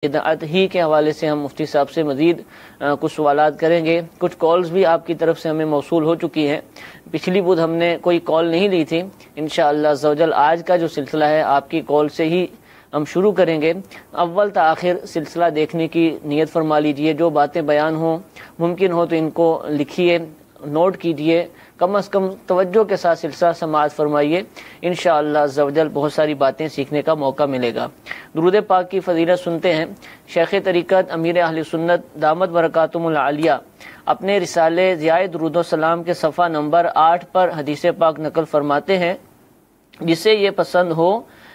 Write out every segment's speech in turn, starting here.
بدعت ہی کے حوالے سے ہم مفتی صاحب سے مزید کچھ سوالات کریں گے۔ کچھ کالز بھی آپ کی طرف سے ہمیں موصول ہو چکی ہیں۔ پچھلی بدھ ہم نے کوئی کال نہیں لی تھی۔ انشاءاللہ عز و جل آج کا جو سلسلہ ہے آپ کی کال سے ہی ہم شروع کریں گے۔ اول تا آخر سلسلہ دیکھنے کی نیت فرما لیجئے۔ جو باتیں بیان ہوں ممکن ہو تو ان کو لکھیے، نوٹ کیجئے، کم از کم توجہ کے ساتھ سلسلہ سماعت فرمائیے۔ انشاءاللہ عز و جل بہت ساری باتیں سیکھنے کا موقع ملے گا۔ درود پاک کی فضیلت سنتے ہیں۔ شیخ طریقت امیر اہل سنت دامت برکاتہم العالیہ اپنے رسالے ضیاء درود و سلام کے صفحہ نمبر 8 پر حدیث پاک نقل فرماتے ہیں، جسے یہ پسند ہو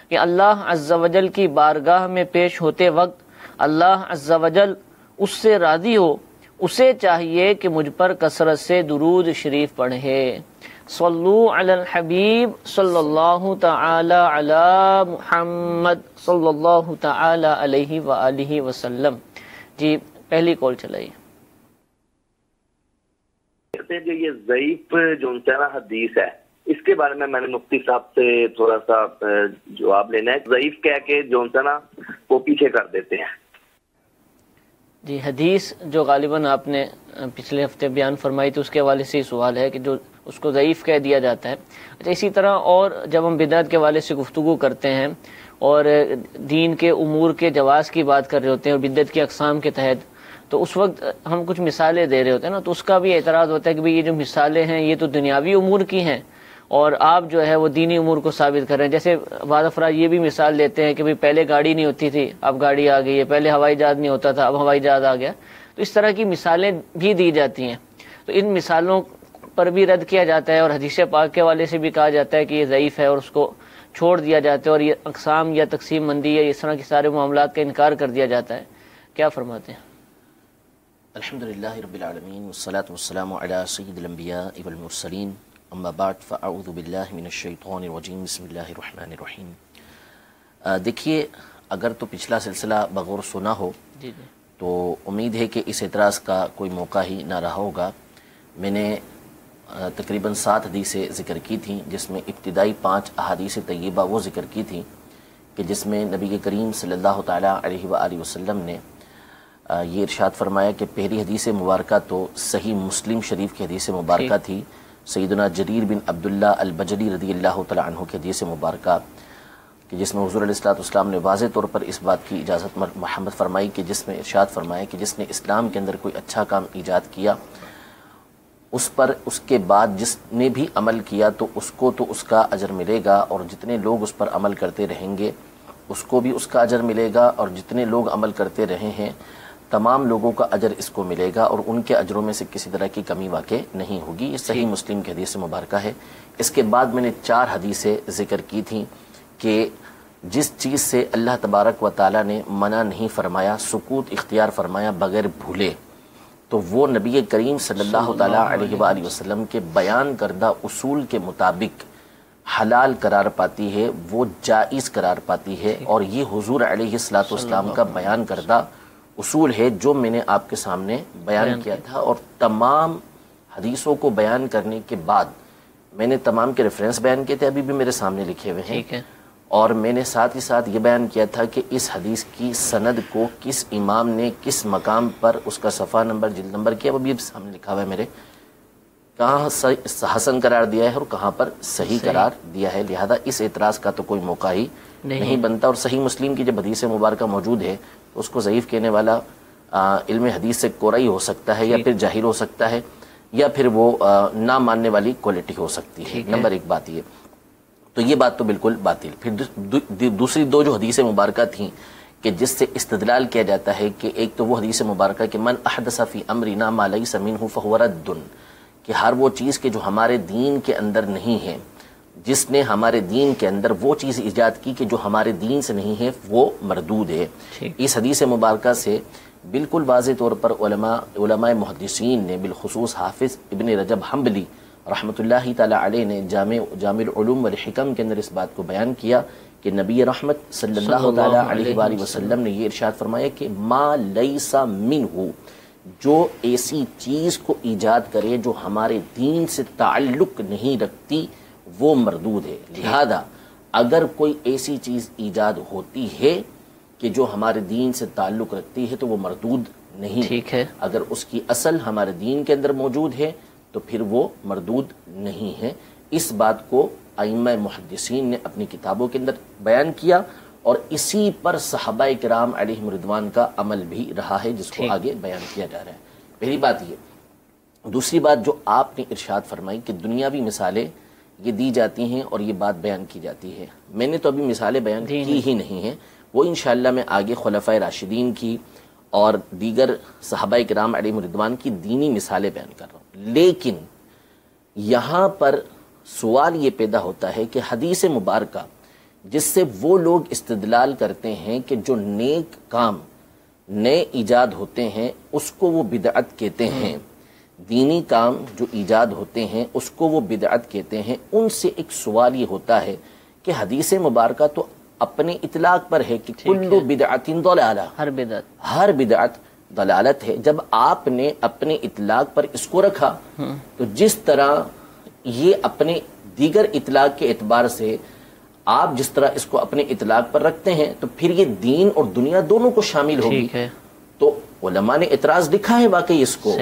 کہ اللہ عز و جل کی بارگاہ میں پیش ہوتے وقت اللہ عز و جل اس سے راضی ہو، اسے چاہیے کہ مجھ پر کثرت سے درود شریف پڑھے۔ صلو علی الحبیب صلی اللہ تعالی علی محمد صلی اللہ تعالی علیہ وآلہ وسلم۔ جی پہلی کال چلائیے۔ کہتے ہیں کہ یہ ضعیف جو نا حدیث ہے، اس کے بارے میں نے مفتی صاحب سے تھوڑا سا جواب لینا ہے۔ ضعیف کہہ کے جو نا وہ پیچھے کر دیتے ہیں۔ جی حدیث جو غالباً آپ نے پچھلے ہفتے بیان فرمائی تھی اس کے حوالے سے ہی سوال ہے کہ جو اس کو ضعیف کہہ دیا جاتا ہے۔ اچھا، اسی طرح اور جب ہم بدعت کے حوالے سے گفتگو کرتے ہیں اور دین کے امور کے جواز کی بات کر رہے ہوتے ہیں اور بدعت کی اقسام کے تحت، تو اس وقت ہم کچھ مثالیں دے رہے ہوتے ہیں نا، تو اس کا بھی اعتراض ہوتا ہے کہ یہ جو مثالیں ہیں یہ تو دنیاوی امور کی ہیں اور آپ جو ہے وہ دینی امور کو ثابت کر رہے ہیں۔ جیسے بعض افراد یہ بھی مثال دیتے ہیں کہ پہلے گاڑی نہیں ہوتی تھی اب گاڑی آ گئی ہے، پہلے ہوائی جہاز نہیں ہوتا تھا اب ہوائی جہاز آ گیا۔ تو اس طرح کی مثالیں بھی دی جاتی ہیں، تو ان مثالوں پر بھی رد کیا جاتا ہے اور حدیث پاک کے حوالے سے بھی کہا جاتا ہے کہ یہ ضعیف ہے اور اس کو چھوڑ دیا جاتا ہے اور یہ اقسام یا تقسیم بندی یا اس طرح کے سارے معاملات کا انکار کر دیا جاتا ہے۔ کیا فرماتے ہیں؟ الحمدللہ رب العالمین والصلاة والسلام علی سید الانبیاء والمرسلین، اما بعد فاعوذ باللہ من الشیطان الرجیم، بسم اللہ الرحمن الرحیم۔ دیکھیے، اگر تو پچھلا سلسلہ بغور سنا ہو جی تو امید ہے کہ اس اعتراض کا کوئی موقع ہی نہ رہا ہوگا۔ میں نے تقریباً 7 حدیثیں ذکر کی تھیں، جس میں ابتدائی 5 احادیث طیبہ وہ ذکر کی تھیں کہ جس میں نبی کریم صلی اللہ تعالیٰ علیہ وآلہ وسلم نے یہ ارشاد فرمایا کہ پہلی حدیث مبارکہ تو صحیح مسلم شریف کی حدیث مبارکہ تھی، سیدنا جریر بن عبداللہ البجلی رضی اللہ تعالیٰ عنہ کی حدیث مبارکہ، کہ جس میں حضور علیہ السلام نے واضح طور پر اس بات کی اجازت محمد فرمائی کہ جس میں ارشاد فرمایا کہ جس نے اسلام کے اندر کوئی اچھا کام ایجاد کیا اس پر اس کے بعد جس نے بھی عمل کیا تو اس کو تو اس کا اجر ملے گا، اور جتنے لوگ اس پر عمل کرتے رہیں گے اس کو بھی اس کا اجر ملے گا، اور جتنے لوگ عمل کرتے رہے ہیں تمام لوگوں کا اجر اس کو ملے گا، اور ان کے اجروں میں سے کسی طرح کی کمی واقع نہیں ہوگی۔ یہ صحیح مسلم کی حدیث مبارکہ ہے۔ اس کے بعد میں نے 4 حدیثیں ذکر کی تھیں کہ جس چیز سے اللہ تبارک و تعالیٰ نے منع نہیں فرمایا، سکوت اختیار فرمایا بغیر بھولے، تو وہ نبی کریم صلی اللہ تعالیٰ علیہ وآلہ وسلم کے بیان کردہ اصول کے مطابق حلال قرار پاتی ہے، وہ جائز قرار پاتی ہے، اور یہ حضور علیہ السلام کا بیان کردہ اصول ہے جو میں نے آپ کے سامنے بیان کیا تھا۔ اور تمام حدیثوں کو بیان کرنے کے بعد میں نے تمام کے ریفرنس بیان کیے تھے، ابھی بھی میرے سامنے لکھے ہوئے ہیں، اور میں نے ساتھ ہی ساتھ یہ بیان کیا تھا کہ اس حدیث کی سند کو کس امام نے کس مقام پر اس کا صفحہ نمبر جلد نمبر کیا، وہ بھی سامنے لکھا ہوا ہے میرے، کہاں حسن قرار دیا ہے اور کہاں پر صحیح قرار دیا ہے، لہذا اس اعتراض کا تو کوئی موقع ہی نہیں بنتا۔ اور صحیح مسلم کی جب حدیث مبارکہ موجود ہے تو اس کو ضعیف کہنے والا علم حدیث سے کورائی ہو سکتا ہے، یا پھر جاہل ہو سکتا ہے، یا پھر وہ نہ ماننے والی کوالٹی ہو سکتی ہے۔ نمبر 1 بات یہ، تو یہ بات تو بالکل باطل۔ پھر دوسری 2 جو حدیث مبارکہ تھیں کہ جس سے استدلال کیا جاتا ہے کہ ایک تو وہ حدیث مبارکہ کہ من احدث فی امرنا ما لیس منہ فہو رد، کہ ہر وہ چیز کہ جو ہمارے دین کے اندر نہیں ہے، جس نے ہمارے دین کے اندر وہ چیز ایجاد کی کہ جو ہمارے دین سے نہیں ہے وہ مردود ہے۔ اس حدیث مبارکہ سے بالکل واضح طور پر علماء محدثین نے، بالخصوص حافظ ابن رجب حنبلی رحمۃ اللہ تعالی علیہ نے جامع العلوم والحکم کے اندر اس بات کو بیان کیا کہ نبی رحمت صلی اللہ تعالی علیہ وآلہ وسلم نے یہ ارشاد فرمایا کہ ما لیس منہ، جو ایسی چیز کو ایجاد کرے جو ہمارے دین سے تعلق نہیں رکھتی وہ مردود ہے۔ لہذا اگر کوئی ایسی چیز ایجاد ہوتی ہے کہ جو ہمارے دین سے تعلق رکھتی ہے تو وہ مردود نہیں، ٹھیک ہے، اگر اس کی اصل ہمارے دین کے اندر موجود ہے تو پھر وہ مردود نہیں ہے۔ اس بات کو ائمہ محدثین نے اپنی کتابوں کے اندر بیان کیا، اور اسی پر صحابہ کرام علیہم رضوان کا عمل بھی رہا ہے، جس کو آگے بیان کیا جا رہا ہے۔ پہلی بات یہ۔ دوسری بات جو آپ نے ارشاد فرمائی کہ دنیاوی مثالیں یہ دی جاتی ہیں اور یہ بات بیان کی جاتی ہے، میں نے تو ابھی مثالیں بیان کی ہی نہیں ہیں، وہ انشاءاللہ میں آگے خلفائے راشدین کی اور دیگر صحابہ کرام علیہم رضوان کی دینی مثالیں بیان کر رہا ہوں۔ لیکن یہاں پر سوال یہ پیدا ہوتا ہے کہ حدیث مبارکہ جس سے وہ لوگ استدلال کرتے ہیں کہ جو نیک کام نئے ایجاد ہوتے ہیں اس کو وہ بدعت کہتے ہیں، دینی کام جو ایجاد ہوتے ہیں اس کو وہ بدعت کہتے ہیں، ان سے ایک سوال یہ ہوتا ہے کہ حدیث مبارکہ تو اپنے اطلاق پر ہے کہ کل بدعت ضلالہ، ہر بدعت ضلالت ہے۔ جب آپ نے اپنے اطلاق پر اس کو رکھا تو جس طرح یہ اپنے دیگر اطلاق کے اعتبار سے آپ جس طرح اس کو اپنے اطلاق پر رکھتے ہیں تو پھر یہ دین اور دنیا دونوں کو شامل ہوگی۔ تو علماء نے اعتراض لکھا ہے واقعی اس کو،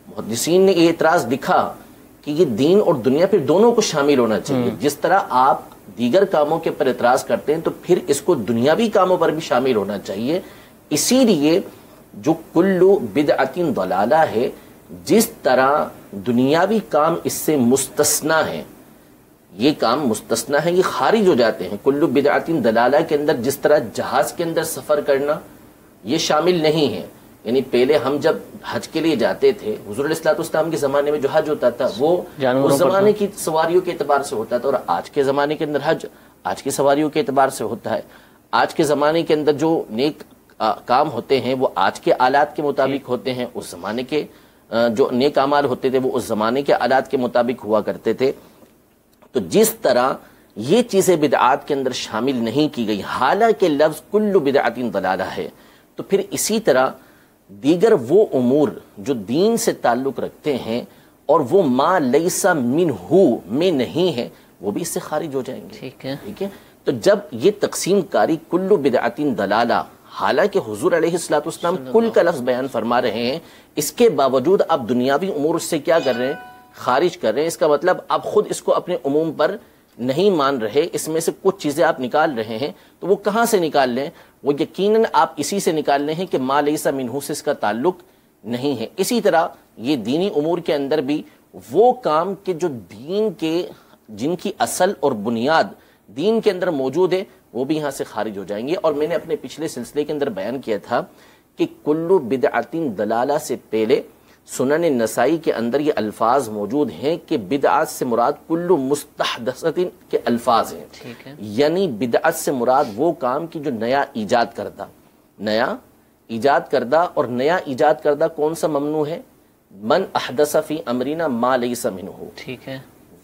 محدثین نے یہ اعتراض لکھا کہ یہ دین اور دنیا پھر دونوں کو شامل ہونا چاہیے۔ جس طرح آپ دیگر کاموں کے پر اعتراض کرتے ہیں تو پھر اس کو دنیاوی کاموں پر بھی شامل ہونا چاہیے۔ اسی لیے جو کلو بدعت ضلالہ ہے، جس طرح دنیاوی کام اس سے مستثنا ہے، یہ کام مستثنا ہے، یہ خارج ہو جاتے ہیں۔ کلو بدعت ضلالہ کے اندر جس طرح جہاز کے اندر سفر کرنا یہ شامل نہیں ہے، یعنی پہلے ہم جب حج کے لیے جاتے تھے، حضور علیہ الصلوۃ والسلام کے زمانے میں جو حج ہوتا تھا وہ اس زمانے کی سواریوں کے اعتبار سے ہوتا تھا، اور آج کے زمانے کے اندر حج آج کی سواریوں کے اعتبار سے ہوتا ہے۔ آج کے زمانے کے اندر جو نیک کام ہوتے ہیں وہ آج کے آلات کے مطابق ہوتے ہیں، اس زمانے کے جو نیک اعمال ہوتے تھے وہ اس زمانے کے آلات کے مطابق ہوا کرتے تھے۔ تو جس طرح یہ چیزیں بدعات کے اندر شامل نہیں کی گئی، حالانکہ لفظ کل بدعت ضلالہ ہے، تو پھر اسی طرح دیگر وہ امور جو دین سے تعلق رکھتے ہیں اور وہ ما لیس منہ میں نہیں ہے، وہ بھی اس سے خارج ہو جائیں گے۔ ٹھیک ہے، تو جب یہ تقسیم کاری کل بدعت ضلالہ، حالانکہ حضور علیہ الصلوۃ والسلام کل کا لفظ بیان فرما رہے ہیں، اس کے باوجود آپ دنیاوی امور اس سے کیا کر رہے ہیں؟ خارج کر رہے ہیں۔ اس کا مطلب آپ خود اس کو اپنے عموم پر نہیں مان رہے، اس میں سے کچھ چیزیں آپ نکال رہے ہیں، تو وہ کہاں سے نکال لیں؟ وہ یقیناً آپ اسی سے نکال لیں ہیں کہ ما لیس منہ سے اس کا تعلق نہیں ہے۔ اسی طرح یہ دینی امور کے اندر بھی وہ کام کہ جو دین کے جن کی اصل اور بنیاد دین کے اندر موجود ہے وہ بھی یہاں سے خارج ہو جائیں گے۔ اور میں نے اپنے پچھلے سلسلے کے اندر بیان کیا تھا کہ کلو بدعت ضلالہ سے پہلے سنن نسائی کے اندر یہ الفاظ موجود ہیں کہ بدعات سے مراد کلو مستحدثۃ کے الفاظ ہیں، یعنی بدعت سے مراد وہ کام کی جو نیا ایجاد کردہ اور نیا ایجاد کردہ کون سا ممنوع ہے؟ من احدث فی امرنا ما لیس منہ، ٹھیک ہے،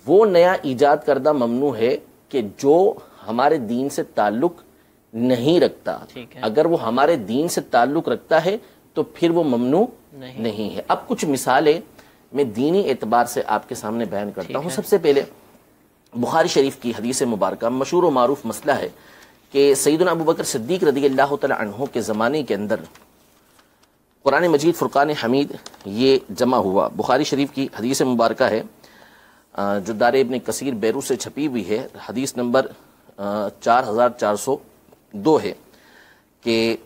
وہ نیا ایجاد کردہ ممنوع ہے کہ جو ہمارے دین سے تعلق نہیں رکھتا۔ اگر وہ ہمارے دین سے تعلق رکھتا ہے تو پھر وہ ممنوع نہیں ہے۔ اب کچھ مثالیں میں دینی اعتبار سے آپ کے سامنے بیان کرتا ہوں۔ سب سے پہلے بخاری شریف کی حدیث مبارکہ، مشہور و معروف مسئلہ ہے کہ سیدنا ابو بکر صدیق رضی اللہ تعالی عنہ کے زمانے کے اندر قرآن مجید فرقان حمید یہ جمع ہوا۔ بخاری شریف کی حدیث مبارکہ ہے جو دار ابن کثیر بیروت سے چھپی ہوئی ہے، حدیث نمبر 4402 ہے کہ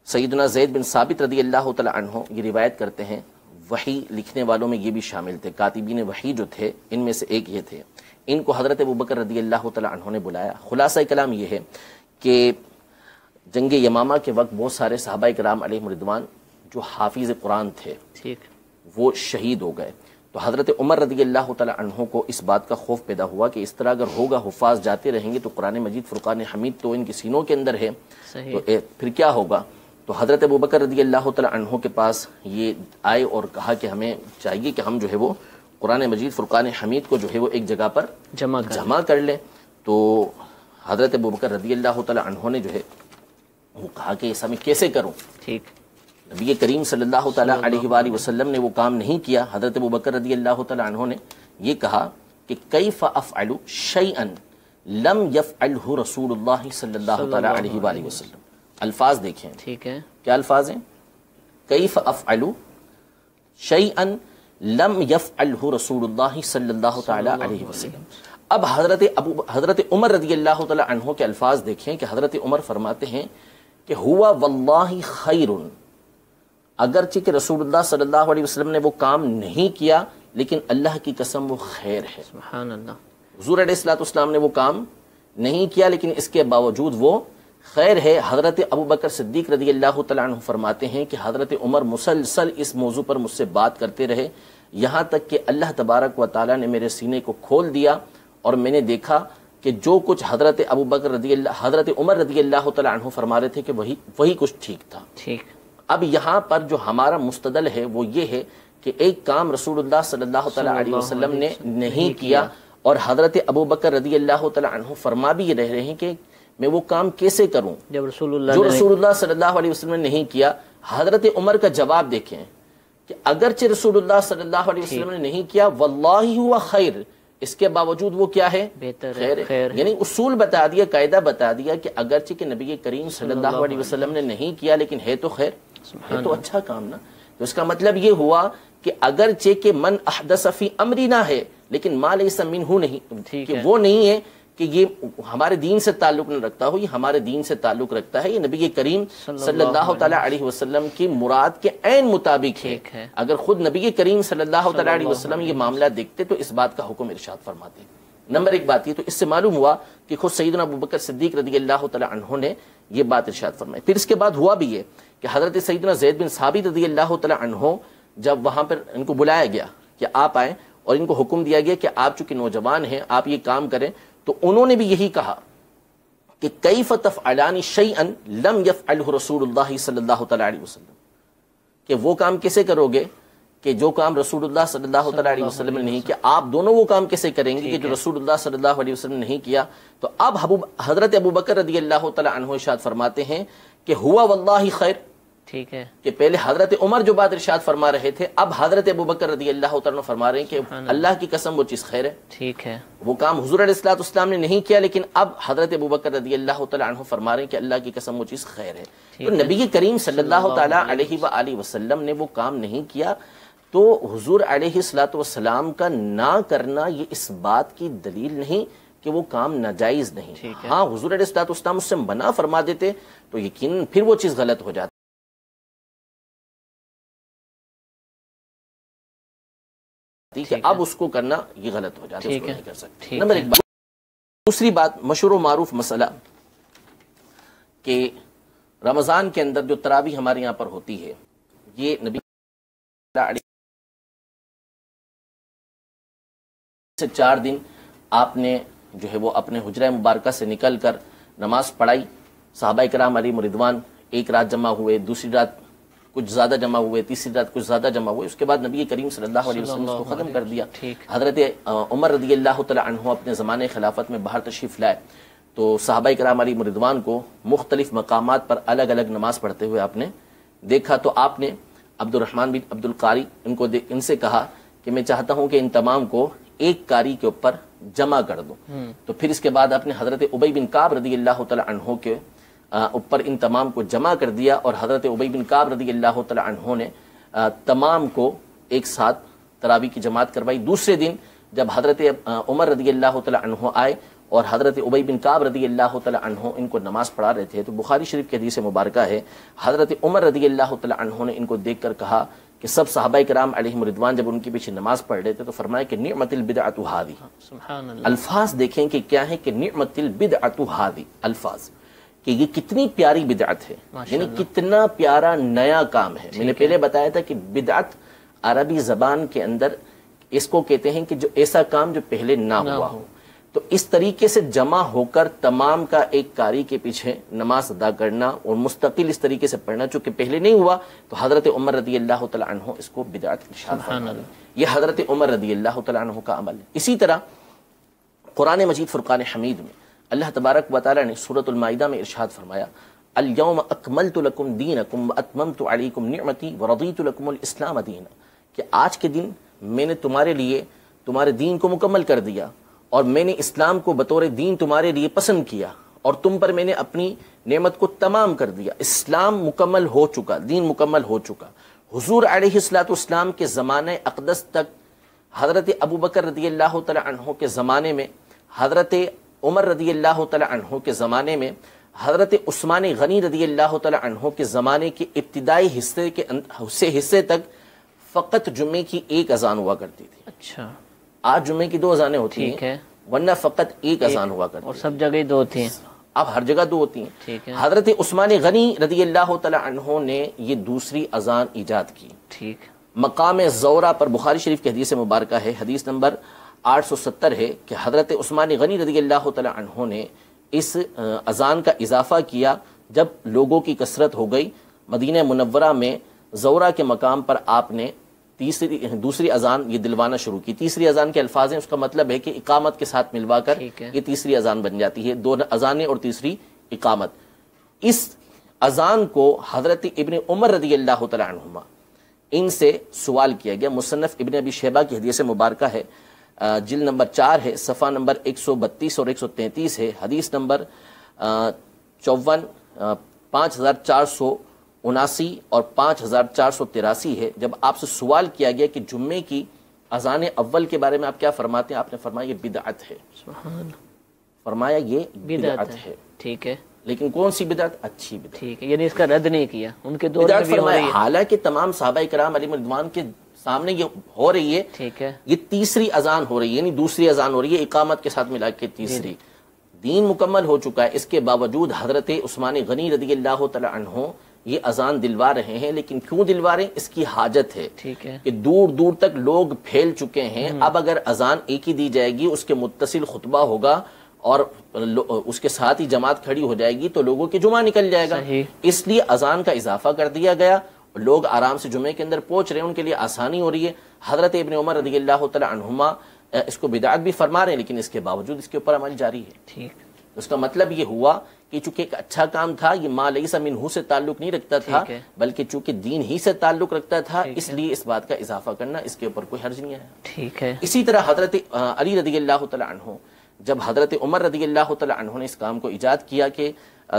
سیدنا زید بن ثابت رضی اللہ تعالی عنہ یہ روایت کرتے ہیں، وحی لکھنے والوں میں یہ بھی شامل تھے، کاتبین وحی جو تھے ان میں سے ایک یہ تھے، ان کو حضرت ابوبکر رضی اللہ تعالی عنہ نے بلایا۔ خلاصہ کلام یہ ہے کہ جنگ یمامہ کے وقت بہت سارے صحابہ کرام علیہم رضوان جو حافظ قرآن تھے وہ شہید ہو گئے، تو حضرت عمر رضی اللہ تعالی عنہ کو اس بات کا خوف پیدا ہوا کہ اس طرح اگر ہوگا، حفاظ جاتے رہیں گے تو قرآن مجید فرقان حمید تو ان کے سینوں کے اندر ہے، تو پھر کیا ہوگا؟ تو حضرت ابوبکر رضی اللہ تعالی عنہ کے پاس یہ آئے اور کہا کہ ہمیں چاہیے کہ ہم جو ہے وہ قرآن مجید فرقان حمید کو جو ہے وہ ایک جگہ پر جمع کر لیں۔ تو حضرت ابوبکر رضی اللہ تعالی عنہ نے جو ہے وہ کہا کہ ایسا میں کیسے کروں؟ نبی کریم صلی اللہ تعالی علیہ وآلہ وسلم نے وہ کام نہیں کیا۔ حضرت ابوبکر رضی اللہ تعالی عنہ نے یہ کہا کہ کیف افعل شیئا لم یفعلہ رسول اللہ صلی اللہ تعالی علیہ وآلہ وسلم. الفاظ دیکھیں. ٹھیک ہے. کیا الفاظ ہیں؟ کیف افعل شیئا لم یفعلہ رسول اللہ صلی اللہ تعالی علیہ وسلم. اب حضرت عمر رضی اللہ تعالی عنہ کے الفاظ دیکھیں کہ حضرت عمر فرماتے ہیں کہ ہوا واللہ خیر، اگرچہ کہ رسول اللہ صلی اللہ علیہ وسلم نے وہ کام نہیں کیا لیکن اللہ کی قسم وہ خیر ہے. سبحان اللہ. حضور علیہ الصلوۃ والسلام نے وہ کام نہیں کیا لیکن اس کے باوجود وہ خیر ہے. حضرت ابو بکر صدیق رضی اللہ تعالیٰ عنہ فرماتے ہیں کہ حضرت عمر مسلسل اس موضوع پر مجھ سے بات کرتے رہے یہاں تک کہ اللہ تبارک و تعالیٰ نے میرے سینے کو کھول دیا اور میں نے دیکھا کہ جو کچھ حضرت عمر رضی اللہ تعالیٰ عنہ فرما رہے تھے کہ وہی کچھ ٹھیک تھا. ٹھیک. اب یہاں پر جو ہمارا مستدل ہے وہ یہ ہے کہ ایک کام رسول اللہ صلی اللہ تعالیٰ علیہ وسلم نے نہیں کیا اور حضرت ابو بکر رضی اللہ تعالیٰ عنہ فرما بھی یہ رہ رہے ہیں کہ میں وہ کام کیسے کروں جو رسول اللہ صلی اللہ علیہ وسلم نے نہیں کیا. حضرت عمر کا جواب دیکھیں کہ اگرچہ رسول اللہ صلی اللہ علیہ وسلم نے نہیں کیا واللہ ہوا خیر، اس کے باوجود وہ کیا ہے؟ بہتر خیر. یعنی اصول بتا دیا، قاعدہ بتا دیا کہ اگرچہ کہ نبی کریم صلی اللہ علیہ وسلم نے نہیں کیا لیکن ہے تو خیر، ہے تو اچھا کام نا. تو اس کا مطلب یہ ہوا کہ اگرچہ کہ من احدث فی امرنا ہے لیکن ما لیس منہ نہیں، کہ وہ نہیں ہے کہ یہ ہمارے دین سے تعلق نہ رکھتا ہو، یہ ہمارے دین سے تعلق رکھتا ہے، یہ نبی کریم صلی اللہ تعالیٰ علیہ وسلم کی مراد کے عین مطابق ہے. اگر خود نبی کریم صلی اللہ تعالیٰ علیہ وسلم یہ معاملہ دیکھتے تو اس بات کا حکم ارشاد فرماتے. نمبر ایک بات یہ، تو اس سے معلوم ہوا کہ خود سیدنا ابو بکر صدیق رضی اللہ تعالیٰ عنہ نے یہ بات ارشاد فرمائی. پھر اس کے بعد ہوا بھی یہ کہ حضرت سیدنا زید بن ثابت رضی اللہ تعالیٰ عنہ جب وہاں پر ان کو بلایا گیا کہ آپ آئیں اور ان کو حکم دیا گیا کہ آپ چونکہ نوجوان ہیں آپ یہ کام کریں، تو انہوں نے بھی یہی کہا کہ کیف تفعلان شیئا لم یفعلہ رسول اللہ صلی اللہ تعالی علیہ وسلم، کہ وہ کام کیسے کرو گے کہ جو کام رسول اللہ صلی اللہ تعالی علیہ وسلم نے نہیں کیا، آپ دونوں وہ کام کیسے کریں گے کہ جو رسول اللہ صلی اللہ علیہ وسلم نے نہیں کیا. تو اب حضرت ابو بکر رضی اللہ تعالی عنہ ارشاد فرماتے ہیں کہ ہوا واللہ خیر. ٹھیک ہے. کہ پہلے حضرت عمر جو بات ارشاد فرما رہے تھے اب حضرت ابو بکر رضی اللہ تعالیٰ فرما رہے ہیں کہ اللہ کی قسم وہ چیز خیر ہے. ٹھیک ہے. وہ کام حضور علیہ الصلوۃ والسلام نے نہیں کیا لیکن اب حضرت ابو بکر رضی اللہ تعالیٰ عنہ فرما رہے ہیں کہ اللہ کی قسم وہ چیز خیر ہے. تو نبی کریم صلی اللہ تعالیٰ علیہ وآلہ وسلم نے وہ کام نہیں کیا تو حضور علیہ الصلوۃ والسلام کا نہ کرنا یہ اس بات کی دلیل نہیں کہ وہ کام ناجائز نہیں. ہاں حضور علیہ الصلوۃ والسلام اس سے منع فرما دیتے تو یقیناً پھر وہ چیز غلط ہو جاتی کہ اب اس کو کرنا یہ غلط ہو جاتا ہے، اس کو نہیں کر سکتے. نمبر ایک بات. دوسری بات مشہور و معروف مسئلہ کہ رمضان کے اندر جو تراویح ہمارے یہاں پر ہوتی ہے یہ نبی سے 4 دن آپ نے جو ہے وہ اپنے حجرہ مبارکہ سے نکل کر نماز پڑھائی. صحابہ کرام علیہم رضوان ایک رات جمع ہوئے، دوسری رات کچھ زیادہ جمع ہوئے، تیسری رات کچھ زیادہ جمع ہوئے. اس کے بعد نبی کریم صلی اللہ علیہ وسلم اس کو ختم کر دیا. حضرت عمر رضی اللہ تعالیٰ عنہ اپنے زمانے خلافت میں باہر تشریف لائے تو صحابہ کرام علیہم رضوان کو مختلف مقامات پر الگ الگ نماز پڑھتے ہوئے آپ نے دیکھا. تو آپ نے عبد الرحمن بن عبد القاری ان سے کہا کہ میں چاہتا ہوں کہ ان تمام کو ایک قاری کے اوپر جمع کر دو. تو پھر اس کے بعد آپ نے حضرت ابی بن کعب رضی اللہ تعالیٰ عنہ کے اوپر ان تمام کو جمع کر دیا اور حضرت ابی بن کعب رضی اللہ تعالیٰ عنہ نے تمام کو ایک ساتھ تراویح کی جماعت کروائی. دوسرے دن جب حضرت عمر رضی اللہ تعالیٰ عنہ آئے اور حضرت ابی بن کعب رضی اللہ تعالیٰ عنہ ان کو نماز پڑھا رہے تھے تو بخاری شریف کی حدیث مبارکہ ہے حضرت عمر رضی اللہ تعالیٰ عنہ نے ان کو دیکھ کر کہا کہ سب صحابہ کرام علیہم رضوان جب ان کے پیچھے نماز پڑھ رہے تھے تو فرمایا کہ نعمت البدعۃ ھذی. سبحان اللہ. الفاظ دیکھیں کہ کیا ہے کہ نعمت البدعۃ ھذی، الفاظ کہ یہ کتنی پیاری بدعت ہے، یعنی کتنا پیارا نیا کام ہے. میں نے پہلے بتایا تھا کہ بدعت عربی زبان کے اندر اس کو کہتے ہیں کہ جو ایسا کام جو پہلے نہ ہوا ہو. تو اس طریقے سے جمع ہو کر تمام کا ایک قاری کے پیچھے نماز ادا کرنا اور مستقل اس طریقے سے پڑھنا چونکہ پہلے نہیں ہوا تو حضرت عمر رضی اللہ تعالیٰ عنہ اس کو بدعت ارشاد فرماتے ہیں. یہ حضرت عمر رضی اللہ تعالیٰ عنہ کا عمل ہے. اسی طرح قرآن مجید فرقان حمید میں اللہ تبارک و تعالیٰ نے سورۃ المائدہ میں ارشاد فرمایا الیوم اکملت لکم دینکم واتممت علیکم نعمتی ورضیت لکم الاسلام دینا، کہ آج کے دن میں نے تمہارے لیے تمہارے دین کو مکمل کر دیا اور میں نے اسلام کو بطور دین تمہارے لیے پسند کیا اور تم پر میں نے اپنی نعمت کو تمام کر دیا. اسلام مکمل ہو چکا, دین مکمل ہو چکا. حضور علیہ الصلوۃ والسلام کے زمانہ اقدس تک حضرت ابو بکر رضی اللہ تعالی عنہ کے زمانے میں, حضرت عمر رضی اللہ تعالی عنہ کے زمانے میں, حضرت عثمان غنی رضی اللہ تعالی عنہ کے زمانے کے ابتدائی حصے تک فقط جمعے کی ایک اذان ہوا کرتی تھی. اچھا, آج جمعے کی 2 اذانیں ہوتی ہیں, ورنہ فقط ایک اذان ہوا کرتی ہے, اور سب جگہ 2 ہوتی ہیں. اب ہر جگہ 2 ہوتی ہیں. ٹھیک ہے. حضرت عثمان غنی رضی اللہ تعالی عنہ نے یہ دوسری اذان ایجاد کی. ٹھیک. مقام زورہ پر بخاری شریف کی حدیث مبارکہ ہے, حدیث نمبر 870 ہے کہ حضرت عثمان غنی رضی اللہ تعالی عنہ نے اس اذان کا اضافہ کیا جب لوگوں کی کثرت ہو گئی. مدینہ منورہ میں زورہ کے مقام پر آپ نے دوسری اذان یہ دلوانا شروع کی. تیسری اذان کے الفاظ ہیں, اس کا مطلب ہے کہ اقامت کے ساتھ ملوا کر یہ تیسری اذان بن جاتی ہے. 2 اذانیں اور تیسری اقامت. اس اذان کو حضرت ابن عمر رضی اللہ تعالی عنہما ان سے سوال کیا گیا. مصنف ابن ابی شیبہ کی حدیث مبارکہ ہے, جلد نمبر 4 ہے, صفحہ نمبر 132 اور 133 ہے, حدیث نمبر 54 5479 اور 5483 ہے. جب آپ سے سوال کیا گیا کہ جمعے کی اذان اول کے بارے میں آپ کیا فرماتے ہیں, آپ نے فرمایا یہ بدعت ہے. سبحان, فرمایا یہ بدعت ہے. ٹھیک ہے. لیکن کون سی بدعت؟ اچھی بدعت. ٹھیک ہے, یعنی اس کا رد نہیں کیا ان کے دور میں بھی ہو رہی ہے. حالانکہ تمام صحابہ کرام علیہم رضوان کے سامنے یہ ہو رہی ہے. ٹھیک ہے. یہ تیسری اذان ہو رہی ہے, یعنی دوسری اذان ہو رہی ہے اقامت کے ساتھ ملا کے تیسری. دین مکمل ہو چکا ہے, اس کے باوجود حضرت عثمان غنی رضی اللہ تعالی عنہ یہ اذان دلوا رہے ہیں. لیکن کیوں دلوا رہے ہیں؟ اس کی حاجت ہے. ٹھیک ہے. کہ دور دور تک لوگ پھیل چکے ہیں. اب اگر اذان ایک ہی دی جائے گی, اس کے متصل خطبہ ہوگا اور اس کے ساتھ ہی جماعت کھڑی ہو جائے گی تو لوگوں کی جمعہ نکل جائے گا. اس لیے اذان کا اضافہ کر دیا گیا. لوگ آرام سے جمعے کے اندر پہنچ رہے ہیں, ان کے لیے آسانی ہو رہی ہے. حضرت ابن عمر رضی اللہ تعالی عنہما اس کو بدعت بھی فرما رہے ہیں, لیکن اس کے باوجود اس کے اوپر عمل جاری ہے. ٹھیک. اس کا مطلب یہ ہوا کہ چونکہ ایک اچھا کام تھا, یہ ما لیس منہ سے تعلق نہیں رکھتا تھا, بلکہ چونکہ دین ہی سے تعلق رکھتا تھا, اس لیے اس بات کا اضافہ کرنا اس کے اوپر کوئی حرج نہیں ہے. ٹھیک ہے. اسی طرح حضرت علی رضی اللہ تعالی عنہ, جب حضرت عمر رضی اللہ تعالی عنہ نے اس کام کو ایجاد کیا کہ